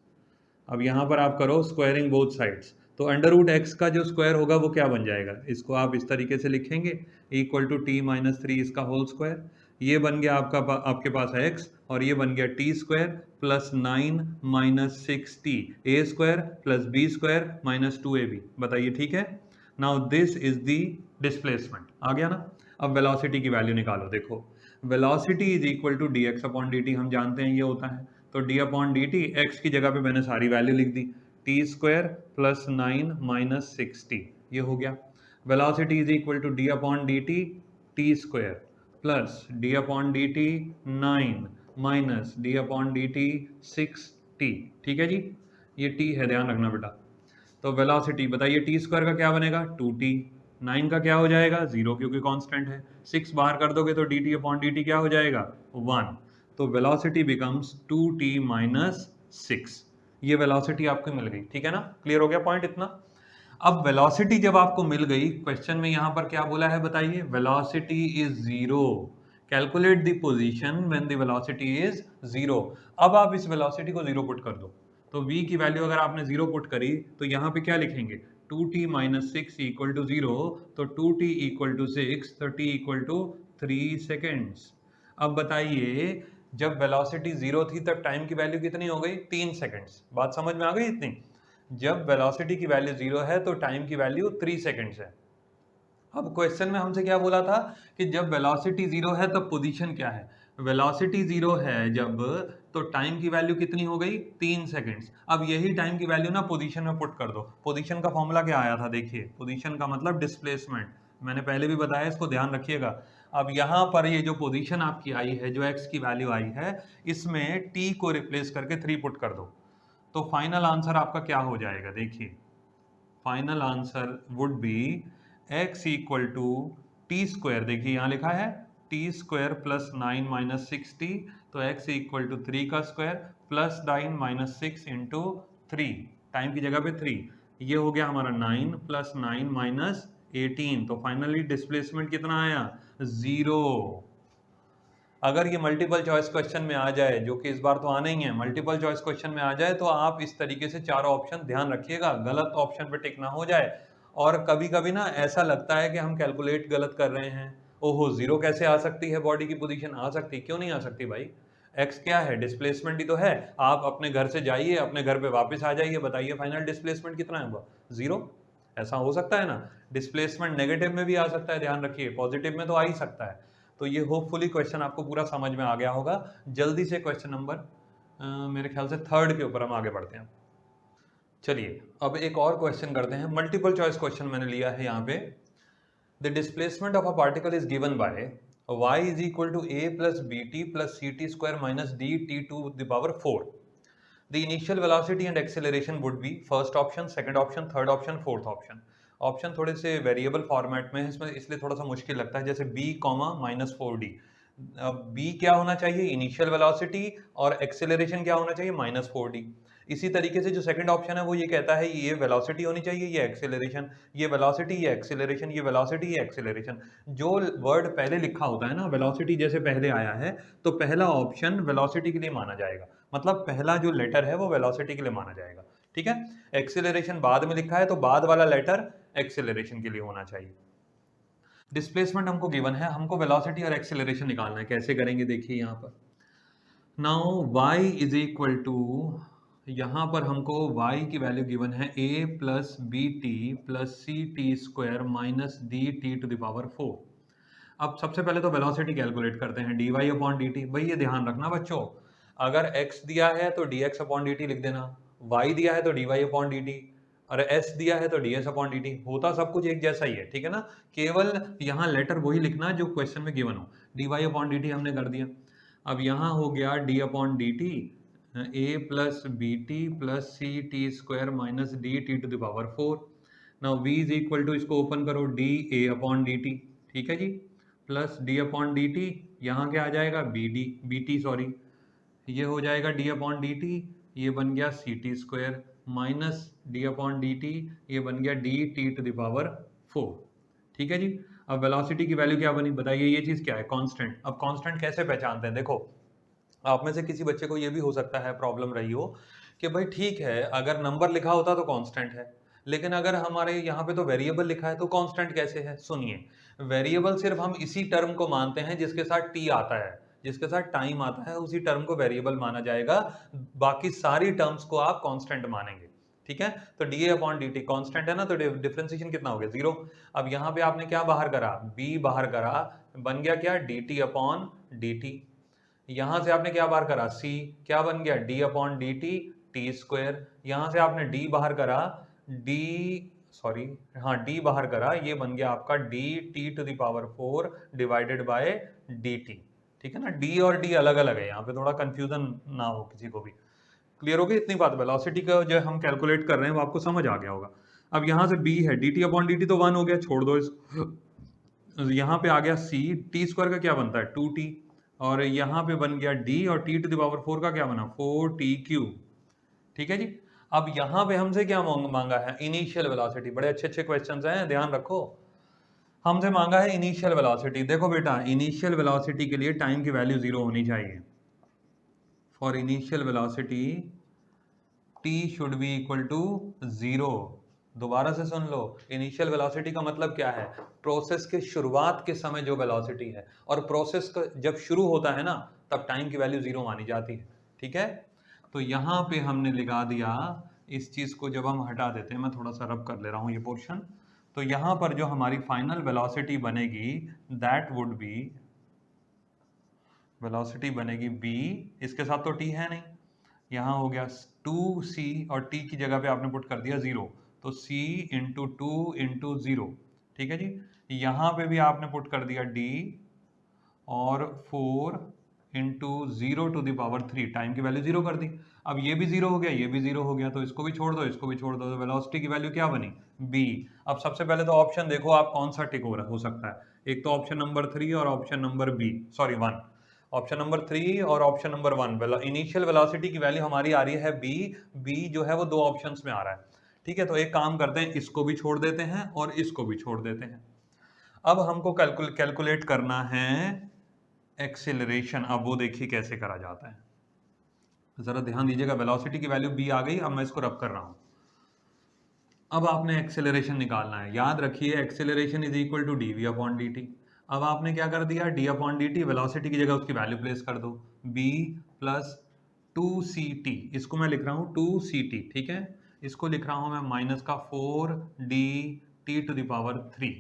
अब यहां पर आप करो स्क्वायरिंग बोथ साइड्स, तो अंडर रूट एक्स का जो स्क्वायर होगा वो क्या बन जाएगा? इसको आप इस तरीके से लिखेंगे, equal to t minus three इसका होल स्क्वायर। ये बन गया आपके पास x, और ये बन गया t square plus 9 minus 6t, a square plus b square minus 2ab। बताइए ठीक है? Now this is the displacement, आ गया ना। अब वेलोसिटी की वैल्यू निकालो। देखो, velocity is equal to d x upon d t, हम जानते हैं ये होता है, तो d upon d t, x की जगह पे मैंने सारी वैल्यू लिख दी, t square plus 9 minus 6t, ये हो गया। Velocity is equal to d upon d t, t square plus d upon d t 9 minus d upon d t 6t, ठीक है जी। ये t है, ध्यान रखना बेटा। तो वेलोसिटी बताइए टी स्क्वायर का क्या बनेगा? 2t, 9 का क्या हो जाएगा? 0, क्योंकि कांस्टेंट है। 6 बाहर कर दोगे तो dt अपॉन dt क्या हो जाएगा? 1। तो वेलोसिटी बिकम्स 2t माइनस 6। ये वेलोसिटी आपको मिल गई, ठीक है ना। क्लियर हो गया पॉइंट इतना। अब वेलोसिटी जब आपको मिल गई, क्वेश्चन में यहां पर क्या बोला है बताइए? Velocity is zero, calculate the position when the velocity is zero. अब आप इस वेलोसिटी को जीरो पुट कर दो, तो v की वैल्यू अगर आपने जीरो पुट करी तो यहाँ पे क्या लिखेंगे? 2t minus 6 equal to zero, तो 2t इक्वल टू 6, तो t इक्वल टू 3 सेकेंड्स। अब बताइए, जब वेलोसिटी जीरो थी तब टाइम की वैल्यू कितनी हो गई? 3 सेकेंड्स। बात समझ में आ गई इतनी? जब वेलोसिटी की वैल्यू जीरो है तो टाइम की वैल्यू 3 सेकेंड्स है। अब क्वेश्चन में हमसे क्या बोला था कि जब वेलोसिटी जीरो है तब पोजीशन क्या है? वेलोसिटी जीरो है जब, तो टाइम की वैल्यू कितनी हो गई? 3 सेकेंड्स। अब यही टाइम की वैल्यू ना पोजीशन में पुट कर दो। पोजीशन का फॉर्मूला क्या आया था? देखिए, पोजीशन का मतलब डिस्प्लेसमेंट, मैंने पहले भी बताया, इसको ध्यान रखिएगा। अब यहाँ पर ये जो पोजीशन आपकी आई है, जो x की वैल्यू आई है, इसमें t को रिप्लेस करके 3 पुट कर दो, तो फाइनल आंसर आपका क्या हो जाएगा? देखिए, final answer would be x equal to t square, देखिए यहाँ लिखा है T square plus 9 minus 6t, तो x इक्वल टू 3 का square plus 9 minus 6 into 3, time की जगह पे 3, ये हो गया हमारा 9 प्लस 9 माइनस 18, तो फाइनली डिस्प्लेसमेंट कितना आया? 0। अगर ये मल्टीपल चॉइस क्वेश्चन में आ जाए, जो कि इस बार तो आने ही है, मल्टीपल चॉइस क्वेश्चन में आ जाए तो आप इस तरीके से चारों ऑप्शन ध्यान रखिएगा, गलत ऑप्शन पे टिक ना हो जाए। और कभी कभी ना ऐसा लगता है कि हम कैलकुलेट गलत कर रहे हैं, ओहो जीरो कैसे आ सकती है? बॉडी की पोजीशन आ सकती, क्यों नहीं आ सकती भाई? एक्स क्या है? डिस्प्लेसमेंट ही तो है। आप अपने घर से जाइए, अपने घर पे वापस आ जाइए, बताइए फाइनल डिस्प्लेसमेंट कितना है? जीरो। ऐसा हो सकता है ना? डिस्प्लेसमेंट नेगेटिव में भी आ सकता है, ध्यान रखिए, पॉजिटिव में तो आ ही सकता है। तो ये होपफुली क्वेश्चन आपको पूरा समझ में आ गया होगा। जल्दी से क्वेश्चन नंबर मेरे ख्याल से थर्ड के ऊपर हम आगे बढ़ते हैं। चलिए अब एक और क्वेश्चन करते हैं, मल्टीपल चॉइस क्वेश्चन मैंने लिया है यहाँ पे। The displacement of a particle is given by y is equal to a plus b t plus c t square minus d t to the power 4। The initial velocity and acceleration would be, first option, second option, third option, fourth option. Option थोड़े से वेरिएबल फॉर्मेट में है, इसमें इसलिए थोड़ा सा मुश्किल लगता है, जैसे b कॉमा -4d। b क्या होना चाहिए, इनिशियल वेलोसिटी, और एक्सेलरेशन क्या होना चाहिए, -4d। इसी तरीके से जो सेकंड ऑप्शन है वो ये कहता है ये वेलोसिटी होनी चाहिए, ये एक्सेलरेशन, ये वेलोसिटी, ये एक्सेलरेशन, ये वेलोसिटी, ये एक्सेलरेशन। जो वर्ड पहले लिखा होता है ना, वेलोसिटी जैसे पहले आया है, तो पहला ऑप्शन वेलोसिटी के लिए माना जाएगा, मतलब पहला जो लेटर है वो वेलोसिटी के लिए माना जाएगा, ठीक है। एक्सेलरेशन बाद में लिखा है तो बाद वाला लेटर एक्सेलरेशन के लिए होना चाहिए। डिस्प्लेसमेंट हमको गिवन है, हमको वेलोसिटी और एक्सेलरेशन निकालना है। कैसे करेंगे देखिए यहाँ पर, now y is equal to, यहाँ पर हमको y की वैल्यू गिवन है a plus b t plus c t square minus d t to the power 4। अब सबसे पहले तो वेलोसिटी कैलकुलेट करते हैं, dy अपॉन डी टी। भाई ये ध्यान रखना बच्चों, अगर x दिया है तो dx अपॉन डी टी लिख देना, y दिया है तो dy अपॉन डी टी, और s दिया है तो ds अपॉन डी टी। होता सब कुछ एक जैसा ही है, ठीक है ना, केवल यहाँ लेटर वही लिखना जो क्वेश्चन में गिवन हो। dy अपॉन डी टी हमने कर दिया। अब यहाँ हो गया d upon d t, a plus b t plus c t square minus d t to the power 4। Now v is equal to, इसको ओपन करो, d a upon d t, ठीक है जी, plus d upon d t, यहाँ क्या आ जाएगा, बी टी सॉरी, ये हो जाएगा डी अपॉन डी टी, ये बन गया c t square minus d upon d t, ये बन गया d t to the power 4, ठीक है जी। अब वेलोसिटी की वैल्यू क्या बनी, बताइए, ये चीज़ क्या है, कांस्टेंट। अब कांस्टेंट कैसे पहचानते हैं, देखो, आप में से किसी बच्चे को ये भी हो सकता है प्रॉब्लम रही हो कि भाई ठीक है, अगर नंबर लिखा होता तो कांस्टेंट है, लेकिन अगर हमारे यहाँ पे तो वेरिएबल लिखा है तो कांस्टेंट कैसे है। सुनिए, वेरिएबल सिर्फ हम इसी टर्म को मानते हैं जिसके साथ टी आता है, जिसके साथ टाइम आता है, उसी टर्म को वेरिएबल माना जाएगा, बाकी सारी टर्म्स को आप कांस्टेंट मानेंगे, ठीक है। तो D a upon d T constant है ना, तो डिफरेंशिएशन कितना हो गया, 0। अब यहाँ पे आपने क्या बाहर करा, b बाहर करा, बन गया क्या, D T upon d T. यहां से आपने क्या बाहर करा, c, क्या बन गया, d upon d t, t square. यहां से आपने d बाहर करा, d, सॉरी, हाँ d बाहर करा, ये बन गया आपका d t to the power 4 divided by d t, ठीक है ना। d और d अलग अलग है, यहाँ पे थोड़ा कंफ्यूजन ना हो किसी को भी। क्लियर हो गई इतनी बात, वेलोसिटी का जो हम कैलकुलेट कर रहे हैं वो आपको समझ आ गया होगा। अब यहाँ से b है, D T upon d T तो 1 हो गया, छोड़ दो इसको। यहाँ पे आ गया c, टी स्क्वायर का क्या बनता है, 2t, और यहाँ पे बन गया d, और t टू द पावर 4 का क्या बना, 4t क्यूब, ठीक है जी। अब यहाँ पे हमसे क्या मांगा है, इनिशियल वेलोसिटी। बड़े अच्छे अच्छे क्वेश्चंस हैं, ध्यान रखो। हमसे मांगा है इनिशियल वेलोसिटी। देखो बेटा, इनिशियल वेलोसिटी के लिए टाइम की वैल्यू 0 होनी चाहिए। For initial velocity t should be equal to 0। दोबारा से सुन लो, इनिशियल वेलोसिटी का मतलब क्या है, प्रोसेस के शुरुआत के समय जो वेलोसिटी है, और प्रोसेस का जब शुरू होता है ना तब टाइम की वैल्यू 0 मानी जाती है, ठीक है। तो यहाँ पे हमने लगा दिया, इस चीज को जब हम हटा देते हैं, मैं थोड़ा सा रब कर ले रहा हूँ ये पोर्शन, तो यहाँ पर जो हमारी फाइनल वेलोसिटी बनेगी दैट वुड बी, वेलोसिटी बनेगी b, इसके साथ तो t है नहीं, यहाँ हो गया 2c, और t की जगह पे आपने पुट कर दिया 0, तो c इंटू 2 इंटू 0, ठीक है जी। यहाँ पे भी आपने पुट कर दिया d, और 4 into 0 to the power 3, time की वैल्यू 0 कर दी। अब ये भी 0 हो गया, ये भी 0 हो गया, तो इसको भी छोड़ दो, इसको भी छोड़ दो, तो वेलोसिटी की वैल्यू क्या बनी, b। अब सबसे पहले तो ऑप्शन देखो आप कौन सा टिक हो सकता है, एक तो ऑप्शन नंबर 3 और ऑप्शन नंबर 1, ऑप्शन नंबर 3 और ऑप्शन नंबर 1। इनिशियल वेलोसिटी की वैल्यू हमारी आ रही है b जो है वो दो ऑप्शंस में आ रहा है, ठीक है। तो एक काम करते हैं, इसको भी छोड़ देते हैं और इसको भी छोड़ देते हैं। अब हमको कैलकुलेट करना है एक्सेलरेशन। अब वो देखिए कैसे करा जाता है, जरा ध्यान दीजिएगा। वेलोसिटी की वैल्यू b आ गई, अब मैं इसको रब कर रहा हूं। अब आपने एक्सेलरेशन निकालना है, याद रखिए acceleration is equal to d v upon d t. अब आपने क्या कर दिया, d upon d t, velocity की जगह उसकी वैल्यू प्लेस कर दो, b प्लस 2ct, इसको मैं लिख रहा हूँ 2ct, ठीक है। इसको लिख रहा हूँ मैं माइनस का 4d t to the power 3।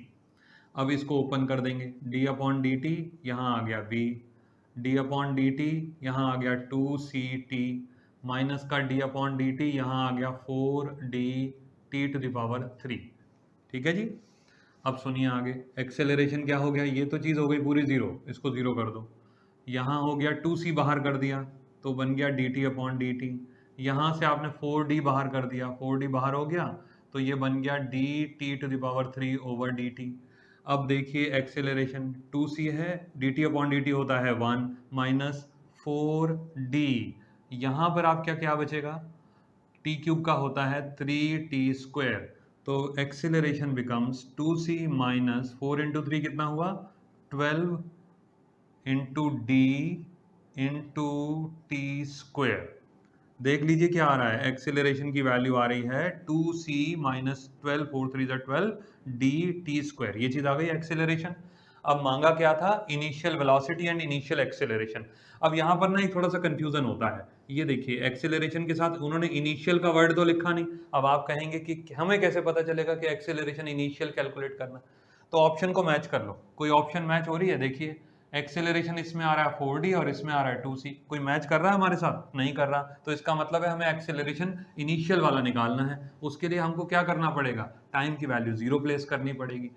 अब इसको ओपन कर देंगे, d अपॉन डी टी, यहाँ आ गया b, d upon d t, यहाँ आ गया 2ct, माइनस का d अपॉन डी टी, यहाँ आ गया 4d t to the power 3, ठीक है जी। अब सुनिए आगे, एक्सेलरेशन क्या हो गया, ये तो चीज़ हो गई पूरी 0, इसको 0 कर दो। यहाँ हो गया 2c बाहर कर दिया तो बन गया dt अपॉन डी टी। यहाँ से आपने 4d बाहर कर दिया, 4d बाहर हो गया, तो ये बन गया dt⁻³ ओवर dt। अब देखिए एक्सेलरेशन 2c है, dt/dt होता है 1 माइनस 4d। यहाँ पर आप क्या बचेगा, t³ का होता है 3t²। तो acceleration becomes 2c minus 4 into 3 कितना हुआ 12 इंटू डी इंटू t²। देख लीजिए क्या आ रहा है, एक्सेलरेशन की वैल्यू आ रही है 2c माइनस 12 4 3 12 dt²। ये चीज आ गई एक्सेलरेशन। अब मांगा क्या था, initial velocity and initial acceleration. अब यहाँ पर ना एक थोड़ा सा कंफ्यूजन होता है, ये देखिए एक्सेलरेशन के साथ उन्होंने इनिशियल का वर्ड तो लिखा नहीं। अब आप कहेंगे कि हमें कैसे पता चलेगा कि एक्सेलरेशन इनिशियल कैलकुलेट करना, तो ऑप्शन को मैच कर लो। कोई ऑप्शन मैच हो रही है, देखिए एक्सेलरेशन इसमें आ रहा है 4d और इसमें आ रहा है 2c, कोई मैच कर रहा है हमारे साथ, नहीं कर रहा। तो इसका मतलब है हमें एक्सेलरेशन इनिशियल वाला निकालना है। उसके लिए हमको क्या करना पड़ेगा, टाइम की वैल्यू 0 प्लेस करनी पड़ेगी।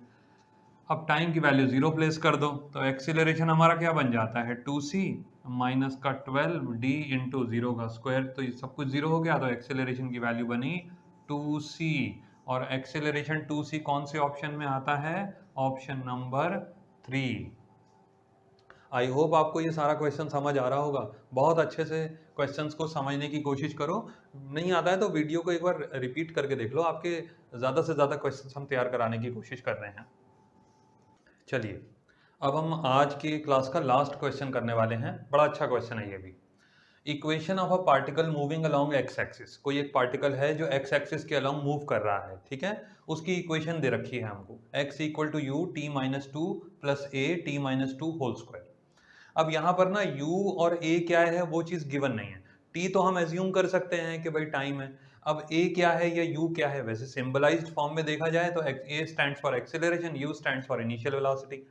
अब टाइम की वैल्यू 0 प्लेस कर दो तो एक्सेलरेशन हमारा क्या बन जाता है 2c माइनस का 12d इंटू 0 का स्क्वायर। तो ये सब कुछ 0 हो गया, तो एक्सेलरेशन की वैल्यू बनी 2c। और एक्सेलरेशन 2c कौन से ऑप्शन में आता है, ऑप्शन नंबर 3। आई होप आपको ये सारा क्वेश्चन समझ आ रहा होगा। बहुत अच्छे से क्वेश्चंस को समझने की कोशिश करो, नहीं आता है तो वीडियो को एक बार रिपीट करके देख लो। आपके ज़्यादा से ज़्यादा क्वेश्चंस हम तैयार कराने की कोशिश कर रहे हैं। चलिए अब हम आज की क्लास का लास्ट क्वेश्चन करने वाले हैं। बड़ा अच्छा क्वेश्चन है ये भी। Equation of a particle moving along x axis. कोई एक पार्टिकल है जो एक्स एक्सिस के अलोंग मूव कर रहा है, ठीक है, उसकी इक्वेशन दे रखी है हमको, x equal to u t minus 2 plus a t minus 2 whole square. अब यहाँ पर ना u और a क्या है वो चीज गिवन नहीं है। t तो हम एज्यूम कर सकते हैं कि भाई टाइम है। अब a क्या है या u क्या है, वैसे सिंबलाइज्ड फॉर्म में देखा जाए तो a stands for acceleration, u stands for initial velocity,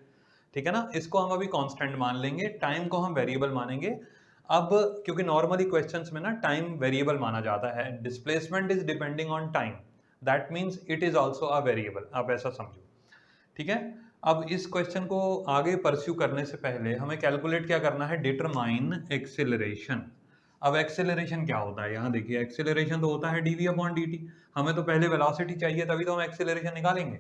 ठीक है ना। इसको हम अभी कांस्टेंट मान लेंगे, टाइम को हम वेरिएबल मानेंगे। अब क्योंकि नॉर्मली क्वेश्चंस में ना टाइम वेरिएबल माना जाता है, displacement is depending on time, that means it is also a variable, आप ऐसा समझो, ठीक है। अब इस क्वेश्चन को आगे परस्यू करने से पहले हमें कैलकुलेट क्या करना है, डिटरमाइन एक्सेलरेशन। अब एक्सेलरेशन क्या होता है, यहाँ देखिए एक्सेलरेशन तो होता है dv/dt। हमें तो पहले वेलोसिटी चाहिए, तभी तो हम एक्सेलरेशन निकालेंगे।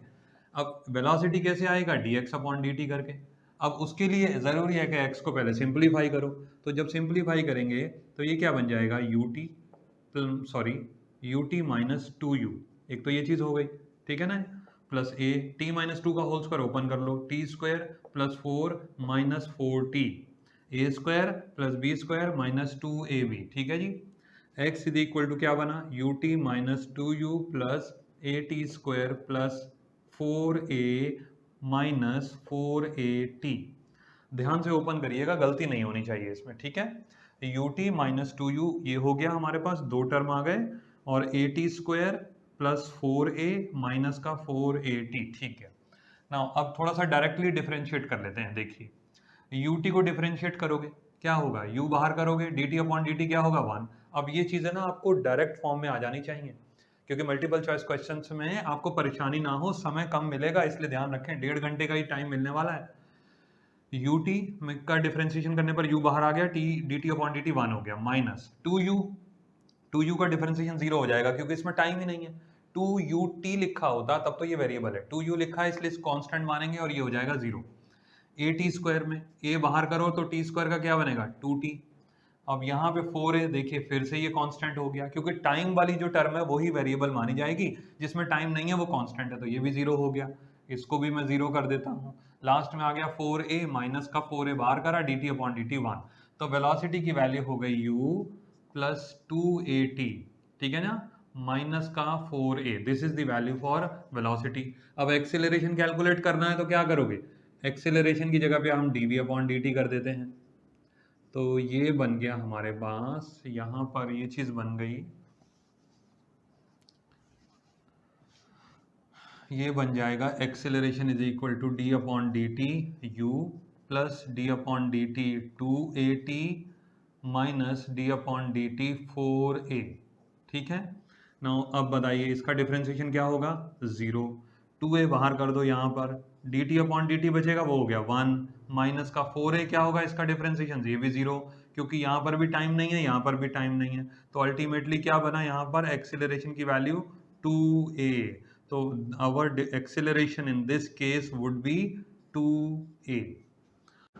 अब वेलोसिटी कैसे आएगा, dx/dt करके। अब उसके लिए जरूरी है कि x को पहले सिंपलीफाई करो। तो जब सिंपलीफाई करेंगे तो ये क्या बन जाएगा, ut माइनस 2u, एक तो ये चीज हो गई, ठीक है ना, प्लस ए टी माइनस 2 का होल स्क्वायर ओपन कर लो, t² plus 4 minus 4t, a square plus b square minus 2ab, ठीक है जी। x इज इक्वल टू क्या बना, ut minus 2u plus at² plus 4a minus 4at। ध्यान से ओपन करिएगा, गलती नहीं होनी चाहिए इसमें, ठीक है। ut माइनस 2u ये हो गया हमारे पास, दो टर्म आ गए, और at² प्लस 4a माइनस का 4at, ठीक है ना। अब थोड़ा सा डायरेक्टली डिफरेंशिएट कर लेते हैं। देखिए ut को डिफरेंशिएट करोगे क्या होगा, u बाहर करोगे dt/dt क्या होगा 1। अब ये चीजें ना आपको डायरेक्ट फॉर्म में आ जानी चाहिए, क्योंकि मल्टीपल चॉइस क्वेश्चंस में आपको परेशानी ना हो, समय कम मिलेगा, इसलिए ध्यान रखें 1.5 घंटे का ही टाइम मिलने वाला है। ut का डिफरेंशिएशन करने पर u बाहर आ गया, t dt/dt 1 हो गया, माइनस 2u का डिफरेंशिएशन 0 हो जाएगा क्योंकि इसमें टाइम ही नहीं है। 2ut लिखा होता तब तो ये वेरिएबल है, 2u लिखा है इसलिए कांस्टेंट मानेंगे और ये हो जाएगा 0। at² में a बाहर करो तो t² का क्या बनेगा 2t। अब यहाँ पे 4a देखिए फिर से ये कांस्टेंट हो गया, क्योंकि टाइम वाली जो टर्म है वही वेरिएबल मानी जाएगी, जिसमें टाइम नहीं है वो कांस्टेंट है, तो ये भी 0 हो गया, इसको भी मैं 0 कर देता हूँ। लास्ट में आ गया 4a माइनस का 4a बाहर करा dt/dt 1, तो वेलोसिटी की वैल्यू हो गई u प्लस 2at, ठीक है ना, माइनस का 4a, this is the value for velocity. अब एक्सेलरेशन कैलकुलेट करना है तो क्या करोगे, एक्सेलरेशन की जगह पे हम dv/dt कर देते हैं, तो ये बन गया हमारे पास, यहां पर ये चीज बन गई, ये बन जाएगा acceleration is equal to d/dt u plus d/dt 2at minus d/dt 4a, ठीक है ना। अब बताइए इसका डिफरेंशिएशन क्या होगा, 0, 2a बाहर कर दो, यहाँ पर dt/dt बचेगा वो हो गया 1, माइनस का 4a क्या होगा इसका डिफरेंशिएशन, ये भी 0, क्योंकि यहाँ पर भी टाइम नहीं है यहाँ पर भी टाइम नहीं है, तो अल्टीमेटली क्या बना यहाँ पर, एक्सेलरेशन की वैल्यू 2a, तो our acceleration in this case would be 2a।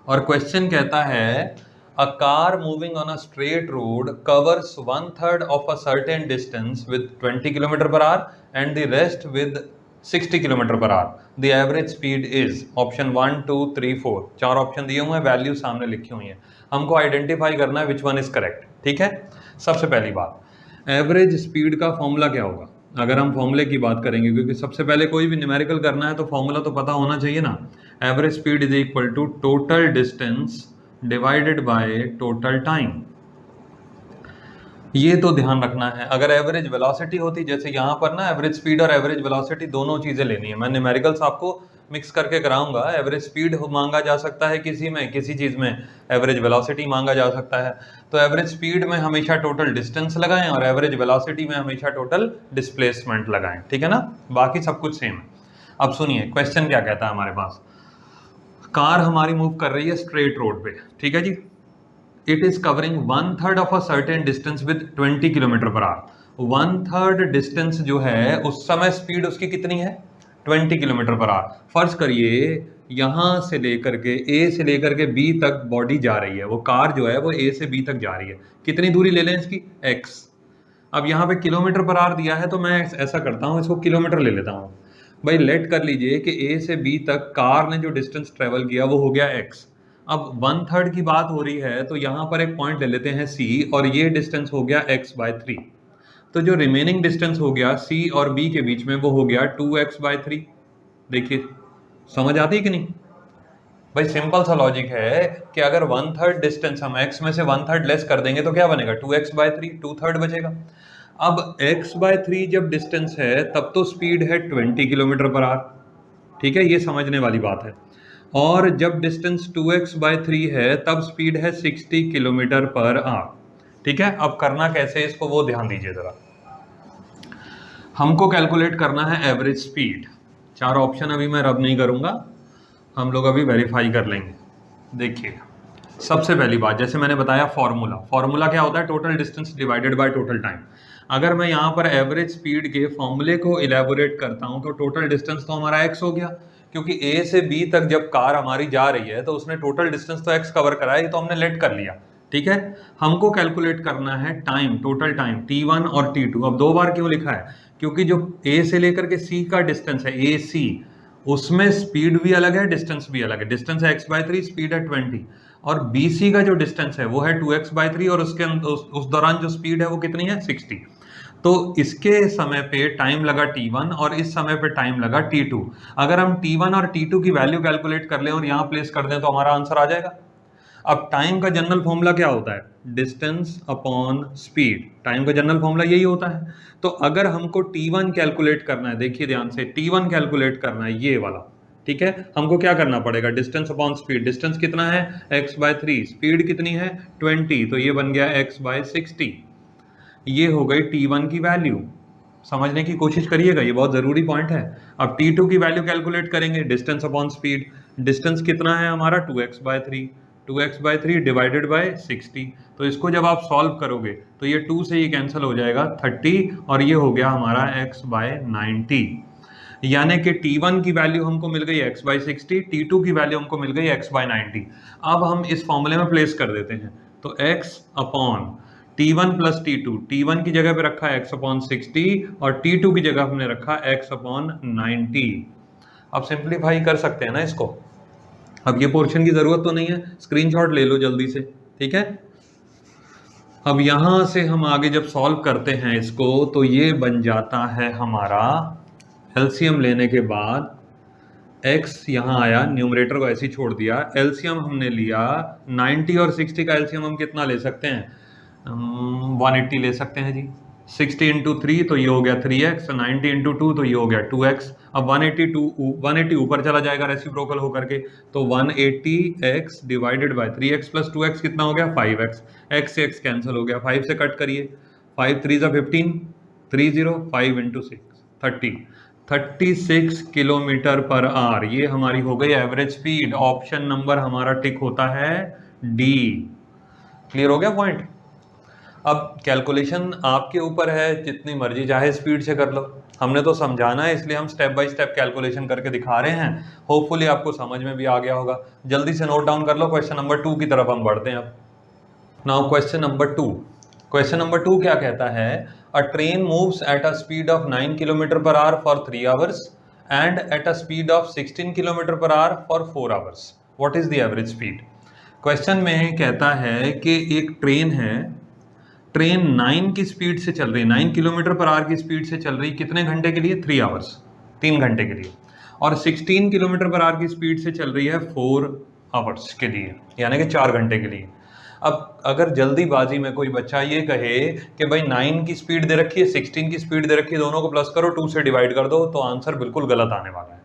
और क्वेश्चन कहता है a car moving on a straight road covers 1/3 of a certain distance with 20 km/h and the rest with 60 km/h. The average speed is option 1 2 3 4। चार ऑप्शन दिए हुए हैं, वैल्यू सामने लिखी हुई है, हमको आइडेंटिफाई करना है विच वन इज करेक्ट। ठीक है, सबसे पहली बात, एवरेज स्पीड का फॉर्मूला क्या होगा? अगर हम फॉर्मूले की बात करेंगे, क्योंकि सबसे पहले कोई भी न्यूमेरिकल करना है तो फॉर्मूला तो पता होना चाहिए ना। Average speed is equal to total distance divided by total time. ये तो ध्यान रखना है। अगर एवरेज वेलोसिटी होती, जैसे यहाँ पर ना एवरेज स्पीड और एवरेज वेलोसिटी दोनों चीजें लेनी है, मैं न्यूमेरिकल्स आपको मिक्स करके कराऊंगा। एवरेज स्पीड मांगा जा सकता है किसी में, किसी चीज में एवरेज वेलोसिटी मांगा जा सकता है। तो एवरेज स्पीड में हमेशा टोटल डिस्टेंस लगाएं और एवरेज वेलोसिटी में हमेशा टोटल डिस्प्लेसमेंट लगाएं। ठीक है ना, बाकी सब कुछ सेम है। अब सुनिए क्वेश्चन क्या कहता है हमारे पास। कार हमारी मूव कर रही है स्ट्रेट रोड पे, ठीक है जी। It is covering 1/3 of a certain distance with 20 km/h। 1/3 distance जो है उस समय स्पीड उसकी कितनी है? 20 km/h। फर्ज करिए यहां से लेकर के ए से लेकर के बी तक बॉडी जा रही है, वो कार जो है वो ए से बी तक जा रही है। कितनी दूरी ले लें इसकी? x। अब यहाँ पे km/h दिया है तो मैं ऐसा करता हूँ, इसको किलोमीटर ले लेता हूँ। भाई लेट कर लीजिए कि ए से बी तक कार ने जो डिस्टेंस ट्रेवल किया वो हो गया x। अब 1/3 की बात हो रही है तो यहाँ पर एक पॉइंट ले लेते हैं c, और ये डिस्टेंस हो गया x/3। तो जो रिमेनिंग डिस्टेंस हो गया c और b के बीच में वो हो गया 2x/3। देखिए समझ आती है कि नहीं? भाई सिंपल सा लॉजिक है कि अगर 1/3 डिस्टेंस हम x में से 1/3 लेस कर देंगे तो क्या बनेगा? 2x/3, 2/3 बचेगा। अब x/3 जब डिस्टेंस है तब तो स्पीड है 20 km/h। ठीक है, ये समझने वाली बात है। और जब डिस्टेंस 2x/3 है तब स्पीड है 60 km/h। ठीक है, अब करना कैसे इसको वो ध्यान दीजिए जरा। हमको कैलकुलेट करना है एवरेज स्पीड। चार ऑप्शन अभी मैं रब नहीं करूंगा, हम लोग अभी वेरीफाई कर लेंगे। देखिए सबसे पहली बात, जैसे मैंने बताया फॉर्मूला क्या होता है? Total distance divided by total time. अगर मैं यहाँ पर एवरेज स्पीड के फॉर्मूले को इलेबोरेट करता हूँ तो टोटल डिस्टेंस तो हमारा x हो गया, क्योंकि a से b तक जब कार हमारी जा रही है तो उसने टोटल डिस्टेंस तो x कवर करा है, तो हमने लेट कर लिया। ठीक है, हमको कैलकुलेट करना है टाइम, टोटल टाइम t1 और t2। अब दो बार क्यों लिखा है? क्योंकि जो a से लेकर के c का डिस्टेंस है AC, उसमें स्पीड भी अलग है, डिस्टेंस भी अलग है। डिस्टेंस है x/3, स्पीड है 20, और BC का जो डिस्टेंस है वो है 2x/3, और उसके उस दौरान जो स्पीड है वो कितनी है? 60। तो इसके समय पे टाइम लगा t1 और इस समय पे टाइम लगा t2। अगर हम t1 और t2 की वैल्यू कैलकुलेट कर लें और यहाँ प्लेस कर दें तो हमारा आंसर आ जाएगा। अब टाइम का जनरल फॉर्मूला क्या होता है? Distance upon speed. टाइम का जनरल फॉर्मूला यही होता है। तो अगर हमको t1 कैलकुलेट करना है, देखिए ध्यान से, t1 कैलकुलेट करना है ये वाला, ठीक है, हमको क्या करना पड़ेगा? Distance upon speed. डिस्टेंस कितना है? x/3, स्पीड कितनी है? 20, तो ये बन गया x/60। ये हो गई t1 की वैल्यू। समझने की कोशिश करिएगा, ये बहुत जरूरी पॉइंट है। अब t2 की वैल्यू कैलकुलेट करेंगे, डिस्टेंस अपॉन स्पीड। डिस्टेंस कितना है हमारा? 2x/3, 2x/3 divided by 60। तो इसको जब आप सॉल्व करोगे तो ये 2 से ये कैंसिल हो जाएगा 30, और ये हो गया हमारा x/90। यानी कि t1 की वैल्यू हमको मिल गई x/60, t2 की वैल्यू हमको मिल गई x/90। अब हम इस फॉर्मूले में प्लेस कर देते हैं, तो x upon t1 plus t2, t1 की जगह पे रखा x/60 और t2 की जगह हमने रखा x/90। अब सिंप्लीफाई कर सकते हैं ना इसको। अब ये पोर्शन की जरूरत तो नहीं है, स्क्रीनशॉट ले लो जल्दी से, ठीक है। अब यहां से हम आगे जब सॉल्व करते हैं इसको तो ये बन जाता है हमारा, एलसीएम लेने के बाद x यहाँ आया, न्यूमरेटर को ऐसे ही छोड़ दिया, एलसीएम हमने लिया 90 और 60 का एलसीएम हम कितना ले सकते हैं? 180 ले सकते हैं जी। 60 इंटू 3 तो ये हो गया 3x, 90 इंटू 2 तो ये हो गया 2x। अब 180 ऊपर चला जाएगा रेसिप्रोकल होकर के, तो 180x divided by 3x plus 2x कितना हो गया? 5x। x से x कैंसिल हो गया, 5 से कट करिए, 5 3 15, 30, 5 इंटू 6 30, 36 km/h। ये हमारी हो गई एवरेज स्पीड। ऑप्शन नंबर हमारा टिक होता है डी। क्लियर हो गया पॉइंट? अब कैलकुलेशन आपके ऊपर है, जितनी मर्जी चाहे स्पीड से कर लो, हमने तो समझाना है इसलिए हम स्टेप बाय स्टेप कैलकुलेशन करके दिखा रहे हैं। होपफुली आपको समझ में भी आ गया होगा। जल्दी से नोट डाउन कर लो। क्वेश्चन नंबर 2 की तरफ हम बढ़ते हैं अब। Now question number 2। Question number 2 क्या कहता है? अ train moves at a speed of 9 kilometre per hour for 3 hours and at a speed of 16 kilometre per hour for 4 hours. What is the average speed? Question में कहता है कि एक ट्रेन है, ट्रेन 9 की स्पीड से चल रही है, 9 किलोमीटर पर आवर की स्पीड से चल रही, कितने घंटे के लिए? 3 आवर्स, 3 घंटे के लिए। और 16 किलोमीटर पर आवर की स्पीड से चल रही है 4 आवर्स के लिए, यानी कि 4 घंटे के लिए। अब अगर जल्दीबाजी में कोई बच्चा ये कहे कि भाई 9 की स्पीड दे रखी है, 16 की स्पीड दे रखी है, दोनों को प्लस करो, 2 से डिवाइड कर दो, तो आंसर बिल्कुल गलत आने वाला है।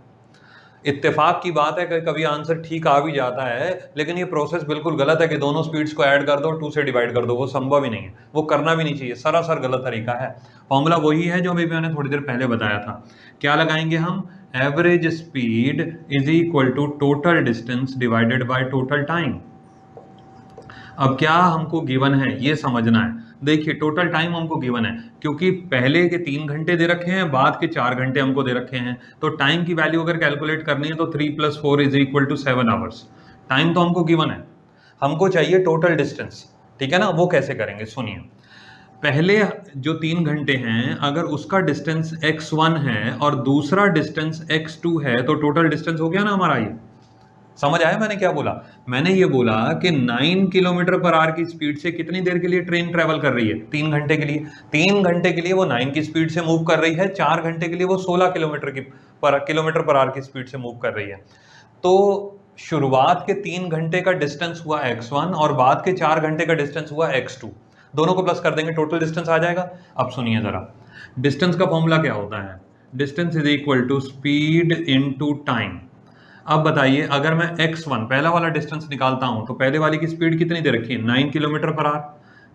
इत्तेफाक की बात है कि कभी आंसर ठीक आ भी जाता है, लेकिन ये प्रोसेस बिल्कुल गलत है कि दोनों स्पीड्स को ऐड कर दो, 2 से डिवाइड कर दो। वो संभव ही नहीं है, वो करना भी नहीं चाहिए, सरासर गलत तरीका है। फॉर्मूला वही है जो अभी मैंने थोड़ी देर पहले बताया था। क्या लगाएंगे हम? Average speed is equal to total distance divided by total time. अब क्या हमको गिवन है ये समझना है। देखिए टोटल टाइम हमको गिवन है, क्योंकि पहले के 3 घंटे दे रखे हैं, बाद के 4 घंटे हमको दे रखे हैं, तो टाइम की वैल्यू अगर कैलकुलेट करनी है तो 3 + 4 is equal to 7 hours. Time तो हमको गिवन है, हमको चाहिए टोटल डिस्टेंस, ठीक है ना। वो कैसे करेंगे सुनिए। पहले जो 3 घंटे हैं, अगर उसका डिस्टेंस x1 है और दूसरा डिस्टेंस x2 है, तो टोटल डिस्टेंस हो गया ना हमारा। ये समझ आया मैंने क्या बोला? मैंने ये बोला कि 9 किलोमीटर पर आवर की स्पीड से कितनी देर के लिए ट्रेन ट्रेवल कर रही है? 3 घंटे के लिए। 3 घंटे के लिए वो 9 की स्पीड से मूव कर रही है, 4 घंटे के लिए वो 16 किलोमीटर पर आवर की स्पीड से मूव कर रही है। तो शुरुआत के 3 घंटे का डिस्टेंस हुआ x1 और बाद के 4 घंटे का डिस्टेंस हुआ x2। दोनों को प्लस कर देंगे, टोटल डिस्टेंस आ जाएगा। अब सुनिए जरा, डिस्टेंस का फॉर्मूला क्या होता है? Distance is equal to speed into time. अब बताइए, अगर मैं x1 पहला वाला डिस्टेंस निकालता हूं, तो पहले वाली की स्पीड कितनी दे रखी है? 9 किलोमीटर पर आवर।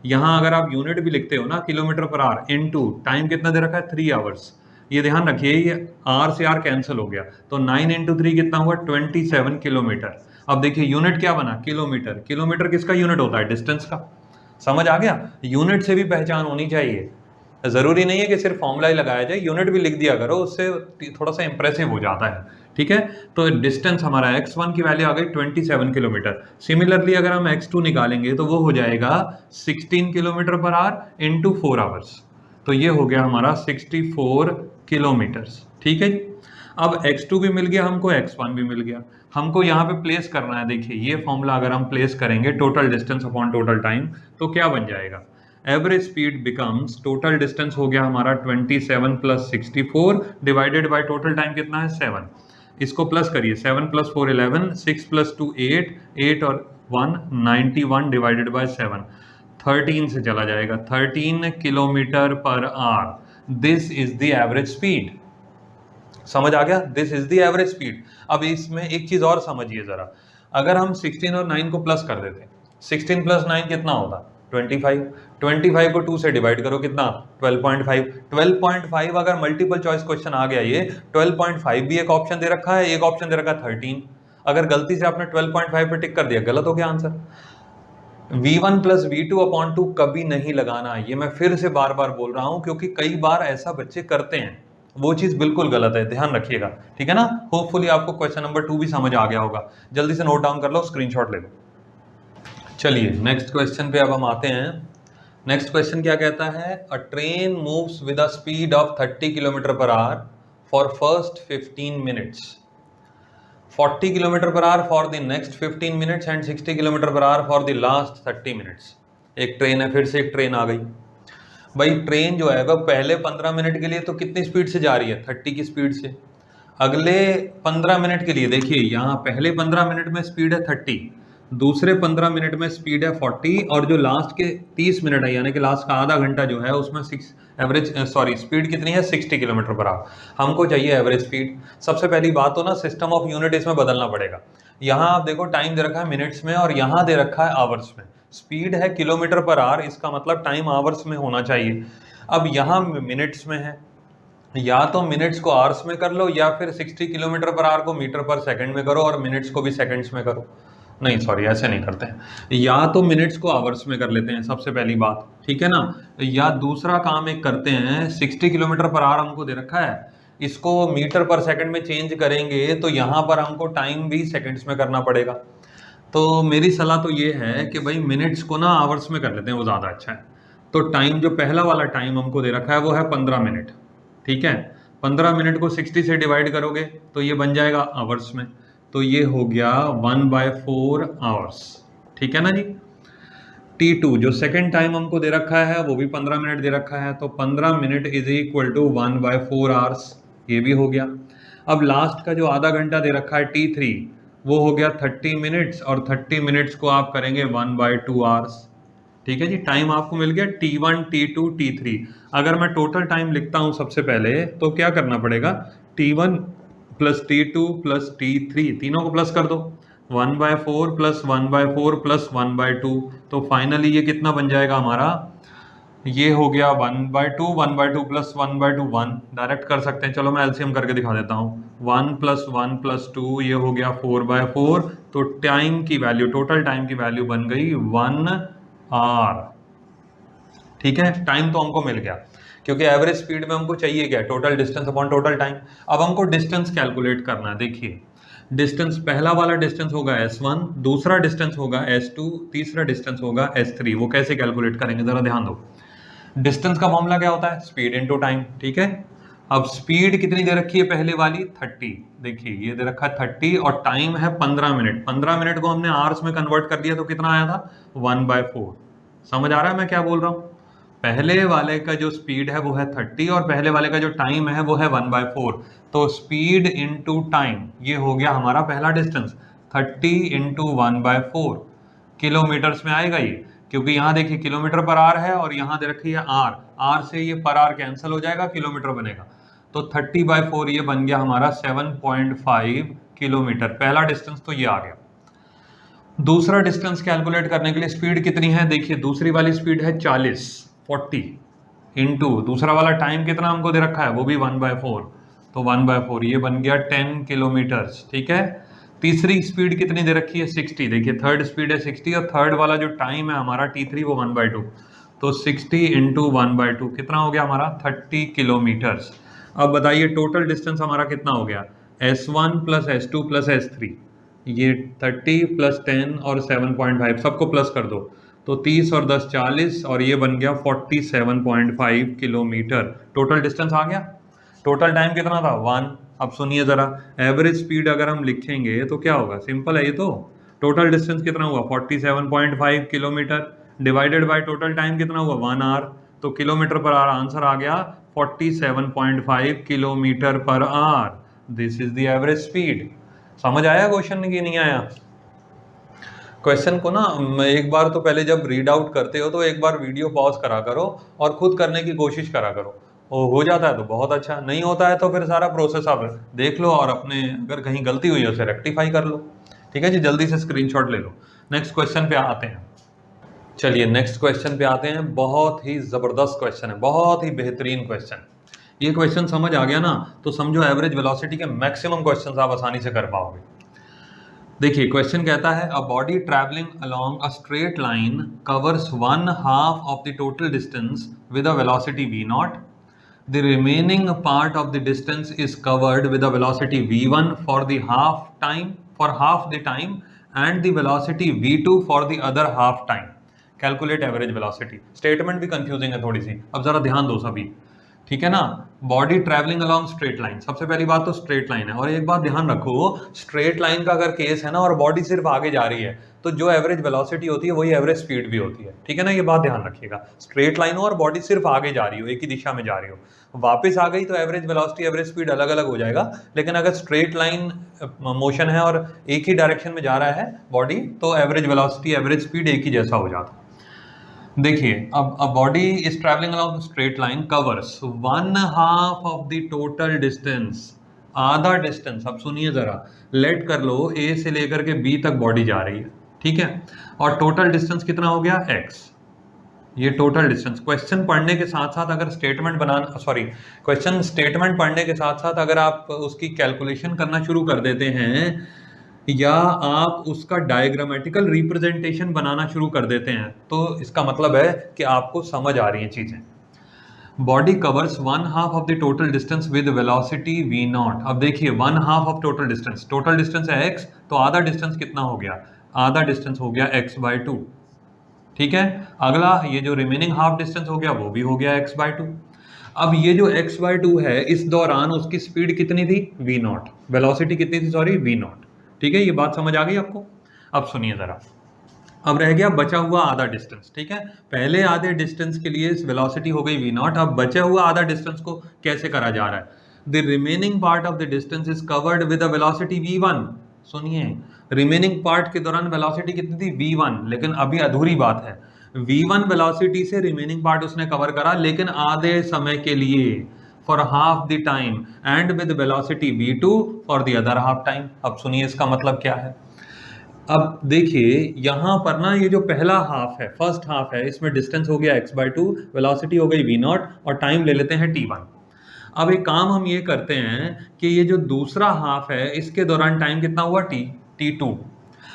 यहां अगर आप यूनिट भी लिखते हो ना, kilometre per hour, into time कितना दे रखा है? 3 आवर्स। ये ध्यान रखिए, ये आर से आर कैंसिल हो गया, तो 9 × 3 कितना हुआ? 27 किलोमीटर। अब देखिए यूनिट क्या बना? किलोमीटर। किलोमीटर किसका यूनिट होता है? डिस्टेंस का। समझ आ गया? यूनिट से भी पहचान होनी चाहिए, जरूरी नहीं है कि सिर्फ फॉर्मूला ही लगाया जाए, यूनिट भी लिख दिया करो, उससे थोड़ा सा इंप्रेसिव हो जाता है, ठीक है। तो डिस्टेंस हमारा x1 की वैल्यू आ गई 27 किलोमीटर। सिमिलरली अगर हम x2 निकालेंगे तो वो हो जाएगा 16 kilometre per hour into 4 hours, तो ये हो गया हमारा 64 किलोमीटर्स, ठीक है जी। अब x2 भी मिल गया हमको, x1 भी मिल गया, हमको यहाँ पे प्लेस करना है। देखिए ये फॉर्मूला अगर हम प्लेस करेंगे, total distance upon total time, तो क्या बन जाएगा? Average speed becomes, total distance हो गया हमारा 27 + 64 डिवाइडेड बाय टोटल टाइम कितना है? 7। इसको प्लस करिए, 7 + 4 11, 6 + 2 8, 8 और 1 91 डिवाइडेड बाय 7, 13 से चला जाएगा, 13 kilometre per hour. This is the average speed. समझ आ गया? This is the average speed. अब इसमें एक चीज और समझिए जरा, अगर हम 16 और 9 को प्लस कर देते, 16 + 9 कितना होता? 25। 25 को 2 से डिवाइड करो, कितना? 12.5। 12.5 अगर मल्टीपल चॉइस क्वेश्चन आ गया, ये 12.5 भी एक ऑप्शन दे रखा है, एक ऑप्शन दे रखा है 13। अगर गलती से आपने 12.5 पे टिक कर दिया, गलत हो गया आंसर। V1 + V2/2 कभी नहीं लगाना, ये मैं फिर से बार बार बोल रहा हूं, क्योंकि कई बार ऐसा बच्चे करते हैं, वो चीज बिल्कुल गलत है, ध्यान रखिएगा, ठीक है ना। होपफुली आपको क्वेश्चन नंबर 2 भी समझ आ गया होगा। जल्दी से नोट डाउन कर लो, स्क्रीनशॉट ले लो। चलिए नेक्स्ट क्वेश्चन पे अब हम आते हैं। नेक्स्ट क्वेश्चन क्या कहता है? अ train moves with a speed of 30 kilometre per hour for first 15 minutes, 40 kilometre per hour for the next 15 minutes and 60 kilometre per hour for the last 30 minutes. एक ट्रेन है, फिर से एक ट्रेन आ गई। भाई ट्रेन जो है वह पहले 15 मिनट के लिए तो कितनी स्पीड से जा रही है? 30 की स्पीड से। अगले 15 मिनट के लिए देखिए, यहाँ पहले 15 मिनट में स्पीड है 30, दूसरे 15 मिनट में स्पीड है 40, और जो लास्ट के 30 मिनट है, यानी कि लास्ट का आधा घंटा जो है, उसमें स्पीड कितनी है? 60 किलोमीटर पर आवर। हमको चाहिए एवरेज स्पीड। सबसे पहली बात तो ना, सिस्टम ऑफ यूनिट इसमें बदलना पड़ेगा। यहाँ आप देखो टाइम दे रखा है मिनट्स में, और यहाँ दे रखा है आवर्स में। स्पीड है किलोमीटर पर आवर, इसका मतलब टाइम आवर्स में होना चाहिए। अब यहाँ मिनट्स में है, या तो मिनट्स को आवर्स में कर लो, या फिर 60 किलोमीटर पर आवर को मीटर पर सेकंड में करो, और मिनट्स को भी सेकंड्स में करो। नहीं सॉरी, ऐसे नहीं करते हैं। या तो मिनट्स को आवर्स में कर लेते हैं सबसे पहली बात, ठीक है ना, या दूसरा काम एक करते हैं, 60 किलोमीटर पर आवर हमको दे रखा है, इसको मीटर पर सेकंड में चेंज करेंगे तो यहाँ पर हमको टाइम भी सेकंड्स में करना पड़ेगा। तो मेरी सलाह तो ये है कि भाई मिनट्स को ना आवर्स में कर लेते हैं, वो ज़्यादा अच्छा है। तो टाइम जो पहला वाला टाइम हमको दे रखा है वो है 15 मिनट, ठीक है। 15 मिनट को 60 से डिवाइड करोगे तो ये बन जाएगा आवर्स में, तो ये हो गया 1/4 आवर्स, ठीक है ना जी। T2 जो सेकंड टाइम हमको दे रखा है वो भी 15 मिनट दे रखा है, तो 15 minute is equal to 1/4 hours, ये भी हो गया। अब लास्ट का जो आधा घंटा दे रखा है T3 वो हो गया 30 मिनट्स, और 30 मिनट्स को आप करेंगे 1/2 आवर्स, ठीक है जी। टाइम आपको मिल गया T1 T2 T3। अगर मैं टोटल टाइम लिखता हूं सबसे पहले तो क्या करना पड़ेगा, T1 plus T2 plus T3 तीनों को प्लस कर दो, 1/4 प्लस 1/4 प्लस 1/2, तो फाइनली ये कितना बन जाएगा हमारा, ये हो गया 1/2, 1/2 प्लस 1/2 1, डायरेक्ट कर सकते हैं। चलो मैं एलसीएम करके दिखा देता हूँ, 1 प्लस 1 प्लस 2 ये हो गया 4/4, तो टाइम की वैल्यू, टोटल टाइम की वैल्यू बन गई 1 आवर, ठीक है। टाइम तो हमको मिल गया, क्योंकि एवरेज स्पीड में हमको चाहिए क्या, total distance upon total time. अब हमको डिस्टेंस कैलकुलेट करना है। देखिए डिस्टेंस, पहला वाला डिस्टेंस होगा S1, दूसरा डिस्टेंस होगा S2, तीसरा डिस्टेंस होगा S3। वो कैसे कैलकुलेट करेंगे जरा ध्यान दो। डिस्टेंस का मामला क्या होता है, स्पीड इनटू टाइम, ठीक है। अब स्पीड कितनी दे रखी है पहले वाली 30, देखिए ये दे रखा है 30, और टाइम है 15 मिनट। 15 मिनट को हमने आवर्स में कन्वर्ट कर दिया तो कितना आया था, 1/4। समझ आ रहा है मैं क्या बोल रहा हूँ। पहले वाले का जो स्पीड है वो है 30, और पहले वाले का जो टाइम है वो है 1/4, तो स्पीड इंटू टाइम ये हो गया हमारा पहला डिस्टेंस, 30 इंटू 1/4 किलोमीटर्स में आएगा ये, क्योंकि यहाँ देखिए किलोमीटर पर आर है और यहाँ दे रखी है आर, आर से ये पर आर कैंसिल हो जाएगा, किलोमीटर बनेगा, तो 30/4 ये बन गया हमारा 7.5 किलोमीटर। पहला डिस्टेंस तो ये आ गया। दूसरा डिस्टेंस कैलकुलेट करने के लिए स्पीड कितनी है, देखिए दूसरी वाली स्पीड है 40 इंटू दूसरा वाला टाइम कितना हमको दे रखा है वो भी 1/4, तो 1/4 ये बन गया 10 किलोमीटर्स, ठीक है। तीसरी स्पीड कितनी दे रखी है 60, देखिए थर्ड स्पीड है 60, और थर्ड वाला जो टाइम है हमारा T3 वो 1/2, तो 60 इंटू 1/2 कितना हो गया हमारा 30 किलोमीटर्स। अब बताइए टोटल डिस्टेंस हमारा कितना हो गया, S1 plus S2 plus S3, ये 30 प्लस 10 और 7.5 सबको प्लस कर दो, तो 30 और 10 40, और ये बन गया 47.5 किलोमीटर। टोटल डिस्टेंस आ गया। टोटल टाइम कितना था 1। अब सुनिए जरा, एवरेज स्पीड अगर हम लिखेंगे तो क्या होगा, सिंपल है ये तो। टोटल डिस्टेंस कितना हुआ 47.5 kilometre, divided by total time कितना हुआ 1 आवर, तो किलोमीटर पर आवर आंसर आ गया 47.5 kilometre per hour. This is the average speed. समझ आया क्वेश्चन की नहीं आया। क्वेश्चन को ना एक बार तो पहले जब रीड आउट करते हो तो एक बार वीडियो पॉज करा करो और खुद करने की कोशिश करा करो, हो जाता है तो बहुत अच्छा, नहीं होता है तो फिर सारा प्रोसेस आप देख लो और अपने अगर कहीं गलती हुई है उसे रेक्टिफाई कर लो, ठीक है जी। जल्दी से स्क्रीनशॉट ले लो। नेक्स्ट क्वेश्चन पे आते हैं। चलिए नेक्स्ट क्वेश्चन पे आते हैं। बहुत ही जबरदस्त क्वेश्चन है, बहुत ही बेहतरीन क्वेश्चन। ये क्वेश्चन समझ आ गया ना तो समझो एवरेज वेलोसिटी के मैक्सिमम क्वेश्चंस आप आसानी से कर पाओगे। देखिए क्वेश्चन कहता है a body travelling along a straight line covers 1/2 of the total distance with a velocity v0. The remaining part of the distance is covered with a velocity v1 for half the time and the velocity v2 for the other half time. Calculate average velocity. Statement भी confusing है थोड़ी सी, अब जरा ध्यान दो सभी, ठीक है ना। Body travelling along straight line, सबसे पहली बात तो स्ट्रेट लाइन है, और एक बात ध्यान रखो, स्ट्रेट लाइन का अगर केस है ना और बॉडी सिर्फ आगे जा रही है तो जो एवरेज वेलोसिटी होती है वही एवरेज स्पीड भी होती है, ठीक है ना। ये बात ध्यान रखिएगा, स्ट्रेट लाइन हो और बॉडी सिर्फ आगे जा रही हो, एक ही दिशा में जा रही हो, वापस आ गई तो एवरेज वेलोसिटी एवरेज स्पीड अलग अलग हो जाएगा। लेकिन अगर स्ट्रेट लाइन मोशन है और एक ही डायरेक्शन में जा रहा है बॉडी तो एवरेज वेलोसिटी एवरेज स्पीड एक ही जैसा हो जाता है। देखिए अब a body is travelling along straight line covers 1/2 of the total distance, आधा डिस्टेंस। अब सुनिए जरा, लेट कर लो ए से लेकर के बी तक बॉडी जा रही है, ठीक है, और टोटल डिस्टेंस कितना हो गया x, ये टोटल डिस्टेंस। क्वेश्चन पढ़ने के साथ साथ अगर स्टेटमेंट बनाना, सॉरी क्वेश्चन स्टेटमेंट पढ़ने के साथ साथ अगर आप उसकी कैलकुलेशन करना शुरू कर देते हैं या आप उसका डायग्रामेटिकल रिप्रेजेंटेशन बनाना शुरू कर देते हैं, तो इसका मतलब है कि आपको समझ आ रही हैं चीजें। Body covers 1/2 of the total distance with velocity v0। अब देखिए 1/2 ऑफ टोटल डिस्टेंस है x, तो आधा डिस्टेंस कितना हो गया, आधा डिस्टेंस हो गया x/2। ठीक है, अगला ये जो रिमेनिंग हाफ डिस्टेंस हो गया वो भी हो गया x/2। अब ये जो x/2 है, इस दौरान उसकी स्पीड कितनी थी v0, वेलोसिटी कितनी थी सॉरी v0। ठीक है, ये बात समझ आ गई आपको। अब सुनिए जरा, अब रह गया बचा हुआ आधा डिस्टेंस। ठीक है, पहले आधे डिस्टेंस के लिए वेलोसिटी हो गई v0, अब बचा हुआ आधा डिस्टेंस को कैसे करा जा रहा है, the remaining part of the distance is covered with a velocity v1। सुनिए, रिमेनिंग पार्ट के दौरान वेलोसिटी कितनी थी v1, लेकिन अभी अधूरी बात है, v1 वेलोसिटी से रिमेनिंग पार्ट उसने कवर करा, लेकिन आधे समय के लिए, for half the time, and with velocity v2 for the other half time. अब सुनिए इसका मतलब क्या है। अब देखिए यहां पर ना, ये जो पहला हाफ है, फर्स्ट हाफ है, इसमें डिस्टेंस हो गया x/2, वेलोसिटी हो गई v0 और टाइम ले लेते हैं t1। अब एक काम हम ये करते हैं कि ये जो दूसरा हाफ है, इसके दौरान टाइम कितना हुआ t2।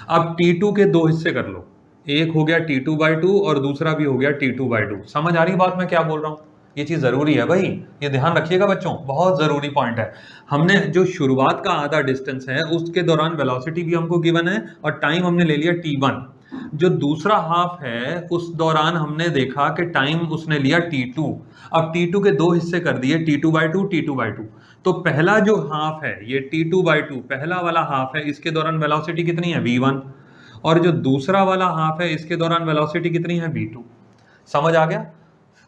अब t2 के दो हिस्से कर लो, एक हो गया t2/2 और दूसरा भी हो गया t2/2। समझ आ रही बात मैं क्या बोल रहा हूँ, ये चीज जरूरी है भाई, ये ध्यान रखिएगा बच्चों, बहुत जरूरी पॉइंट है। हमने जो शुरुआत का आधा डिस्टेंस है उसके दौरान वेलोसिटी भी हमको गिवन है और टाइम हमने ले लिया t1। जो दूसरा हाफ है उस दौरान हमने देखा कि टाइम उसने लिया t2। अब t2 के दो हिस्से कर दिए, t2/2। तो पहला जो हाफ है ये t2/2 पहला वाला हाफ है, इसके दौरान वेलोसिटी कितनी है v1, और जो दूसरा वाला हाफ है इसके दौरान वेलोसिटी कितनी है v2। समझ आ गया,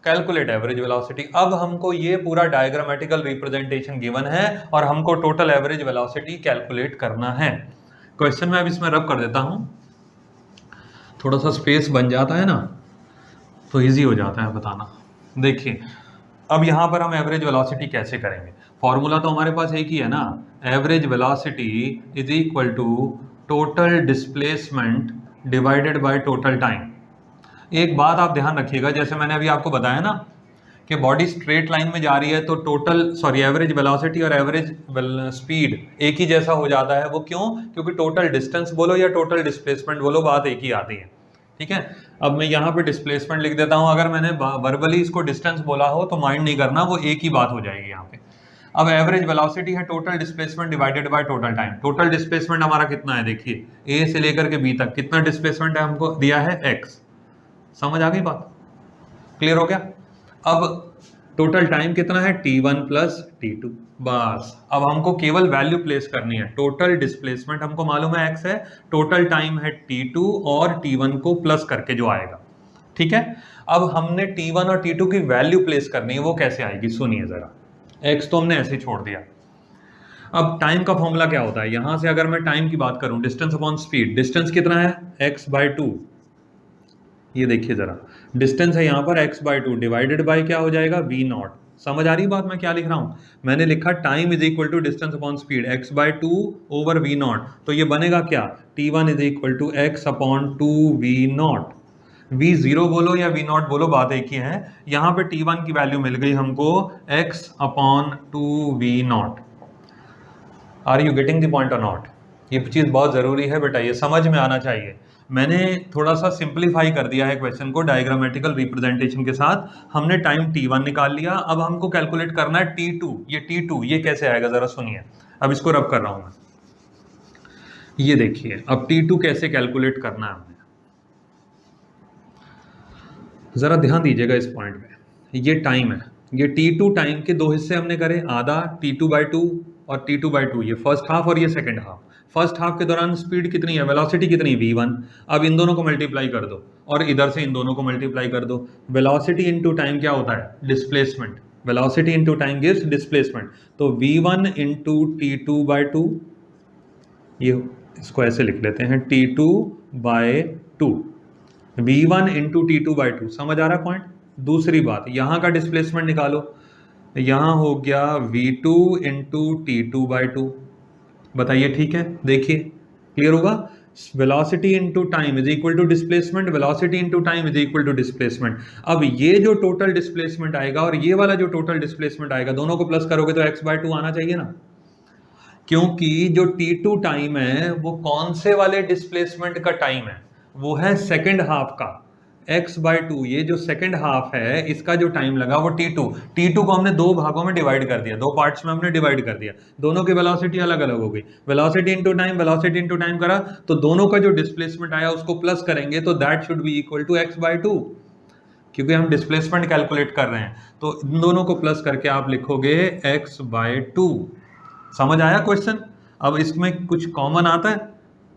कैलकुलेट एवरेज वेलोसिटी। अब हमको ये पूरा डायग्रामेटिकल रिप्रेजेंटेशन गिवन है और हमको टोटल एवरेज वेलोसिटी कैलकुलेट करना है। क्वेश्चन में अब इसमें रब कर देता हूं, थोड़ा सा स्पेस बन जाता है ना तो इजी हो जाता है बताना। देखिए अब यहां पर हम एवरेज वेलोसिटी कैसे करेंगे, फॉर्मूला तो हमारे पास एक ही है ना, average velocity is equal to total displacement divided by total time. एक बात आप ध्यान रखिएगा, जैसे मैंने अभी आपको बताया ना कि बॉडी स्ट्रेट लाइन में जा रही है तो एवरेज वेलोसिटी और एवरेज स्पीड एक ही जैसा हो जाता है। वो क्यों, क्योंकि टोटल डिस्टेंस बोलो या टोटल डिस्प्लेसमेंट बोलो, बात एक ही आती है। ठीक है, अब मैं यहाँ पे डिस्प्लेसमेंट लिख देता हूँ, अगर मैंने वर्बली इसको डिस्टेंस बोला हो तो माइंड नहीं करना, वो एक ही बात हो जाएगी यहाँ पे। अब एवरेज वेलोसिटी है total displacement divided by total time. Total displacement हमारा कितना है, देखिए ए से लेकर के बी तक कितना डिस्प्लेसमेंट है हमको दिया है x। समझ आ गई बात, क्लियर हो गया। अब टोटल टाइम कितना है t1 प्लस t2, बस अब हमको केवल वैल्यू प्लेस करनी है। टोटल डिस्प्लेसमेंट हमको मालूम है x है, टोटल टाइम है t2 और t1 को प्लस करके जो आएगा। ठीक है, अब हमने t1 और t2 की वैल्यू प्लेस करनी है, वो कैसे आएगी सुनिए जरा। x तो हमने ऐसे ही छोड़ दिया। अब टाइम का फॉर्मूला क्या होता है, यहां से अगर मैं टाइम की बात करूं, डिस्टेंस अपॉन स्पीड, डिस्टेंस कितना है x/2। ये देखिए जरा, डिस्टेंस है यहाँ पर x/2 डिवाइडेड बाय क्या हो जाएगा v0। समझ आ रही बात मैं क्या लिख रहा हूँ, मैंने लिखा time is equal to distance upon speed x/2 over v0, तो ये बनेगा क्या, t1 is equal to x/2 v0। v0 बोलो या v0 बोलो, बात एक ही है। यहाँ पे t1 की वैल्यू मिल गई हमको x/2 v0। Are you getting the point or not, ये चीज बहुत जरूरी है बेटा, ये समझ में आना चाहिए। मैंने थोड़ा सा सिंपलीफाई कर दिया है क्वेश्चन को डायग्रामेटिकल रिप्रेजेंटेशन के साथ। हमने टाइम t1 निकाल लिया, अब हमको कैलकुलेट करना है t2। ये t2 ये कैसे आएगा जरा सुनिए, अब इसको रब कर रहा हूं मैं। ये देखिए अब t2 कैसे कैलकुलेट करना है हमने, जरा ध्यान दीजिएगा इस पॉइंट पे। ये टाइम है, ये t2 टाइम के दो हिस्से हमने करे, आधा t2/2 और t2/2, ये फर्स्ट हाफ और ये सेकंड हाफ। फर्स्ट हाफ के दौरान स्पीड कितनी है, वेलोसिटी कितनी है v1। अब इन दोनों को मल्टीप्लाई कर दो और इधर से इन दोनों को मल्टीप्लाई कर दो। वेलोसिटी इनटू टाइम क्या होता है, displacement. Velocity into time gives displacement, तो v1 इनटू t2/2, ये इसको ऐसे लिख लेते हैं t2/2, v1 इंटू t2/2। समझ आ रहा है पॉइंट। दूसरी बात, यहाँ का डिस्प्लेसमेंट निकालो, यहाँ हो गया v2 इंटू t2/2। बताइए ठीक है, देखिए क्लियर होगा। Velocity into time is equal to displacement, velocity into time is equal to displacement. अब ये जो टोटल डिस्प्लेसमेंट आएगा और ये वाला जो टोटल डिस्प्लेसमेंट आएगा, दोनों को प्लस करोगे तो x/2 आना चाहिए ना। क्योंकि जो t2 टाइम है वो कौन से वाले डिस्प्लेसमेंट का टाइम है, वो है सेकंड हाफ का x/2। ये जो सेकंड हाफ है इसका जो टाइम लगा वो t2 को हमने दो भागों में डिवाइड कर दिया, दो पार्ट्स में हमने डिवाइड कर दिया, दोनों की वेलोसिटी अलग अलग हो गई। वेलोसिटी इनटू टाइम करा तो दोनों का जो डिस्प्लेसमेंट आया उसको प्लस करेंगे तो that should be equal to x/2, क्योंकि हम डिस्प्लेसमेंट कैलकुलेट कर रहे हैं। तो इन दोनों को प्लस करके आप लिखोगे x/2। समझ आया क्वेश्चन? अब इसमें कुछ कॉमन आता है,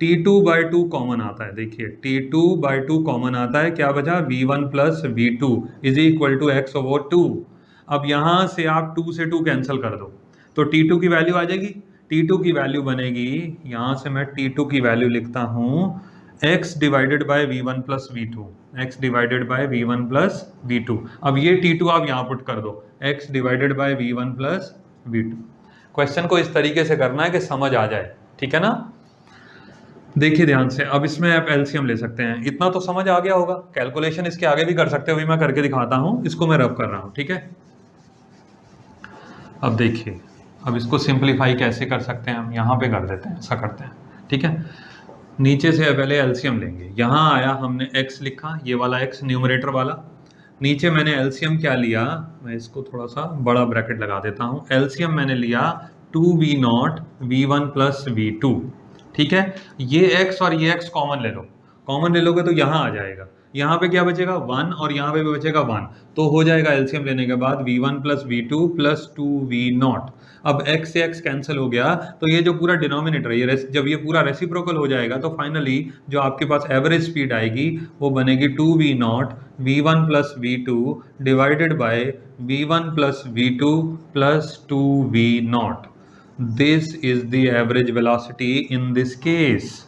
t2/2 कॉमन आता है। देखिए t2/2 कॉमन आता है, क्या बचा v1 plus v2 is equal to x/2। अब यहां से आप 2 से 2 कैंसिल कर दो तो t2 की वैल्यू आ जाएगी। t2 की वैल्यू बनेगी, यहां से मैं t2 की वैल्यू लिखता हूं x divided by v1 plus v2, x divided by v1 plus v2। अब ये t2 आप यहां पुट कर दो, x divided by v1 plus v2। Question को इस तरीके से करना है कि समझ आ जाए, ठीक है ना? देखिए ध्यान से, अब इसमें आप एलसीएम ले सकते हैं। इतना तो समझ आ गया होगा, कैलकुलेशन इसके आगे भी कर सकते हो, अभी मैं करके दिखाता हूं, इसको मैं रब कर रहा हूं, ठीक है? अब देखिए, अब इसको सिंप्लीफाई कैसे कर सकते हैं हम, यहां पे कर देते हैं, ऐसा करते हैं, ठीक है? नीचे से पहले एलसीएम लेंगे। यहां आया हमने x लिखा, ये वाला x न्यूमरेटर वाला। नीचे मैंने एलसीएम क्या लिया, मैं इसको थोड़ा सा बड़ा ब्रैकेट लगा देता हूं। एलसीएम मैंने लिया 2v0 v1 प्लस v2, ठीक है? ये x और ये x कॉमन ले लो, कॉमन ले लोगे तो यहां आ जाएगा। यहाँ पे क्या बचेगा 1 और यहाँ पे भी बचेगा 1, तो हो जाएगा एलसीएम लेने के बाद v1 plus v2 plus 2v0। अब x से x कैंसिल हो गया तो ये जो पूरा डिनोमिनेटर है, जब ये पूरा रेसिप्रोकल हो जाएगा तो फाइनली जो आपके पास एवरेज स्पीड आएगी वो बनेगी 2v0 v1 plus v2 divided by v1 plus v2 plus 2v0। This is the average velocity in this case.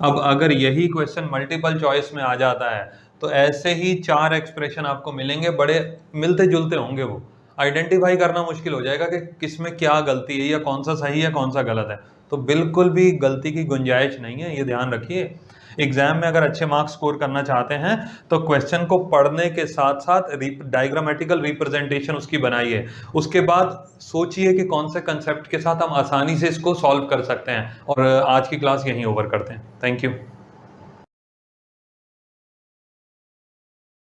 अब अगर यही क्वेश्चन मल्टीपल चॉइस में आ जाता है तो ऐसे ही 4 एक्सप्रेशन आपको मिलेंगे, बड़े मिलते जुलते होंगे, वो आइडेंटिफाई करना मुश्किल हो जाएगा कि किसमें क्या गलती है या कौन सा सही है कौन सा गलत है। तो बिल्कुल भी गलती की गुंजाइश नहीं है, ये ध्यान रखिए। एग्जाम में अगर अच्छे मार्क्स स्कोर करना चाहते हैं तो क्वेश्चन को पढ़ने के साथ साथ डायग्रामेटिकल रिप्रेजेंटेशन उसकी बनाइए, उसके बाद सोचिए कि कौन से कंसेप्ट के साथ हम आसानी से इसको सॉल्व कर सकते हैं। और आज की क्लास यहीं ओवर करते हैं। Thank you.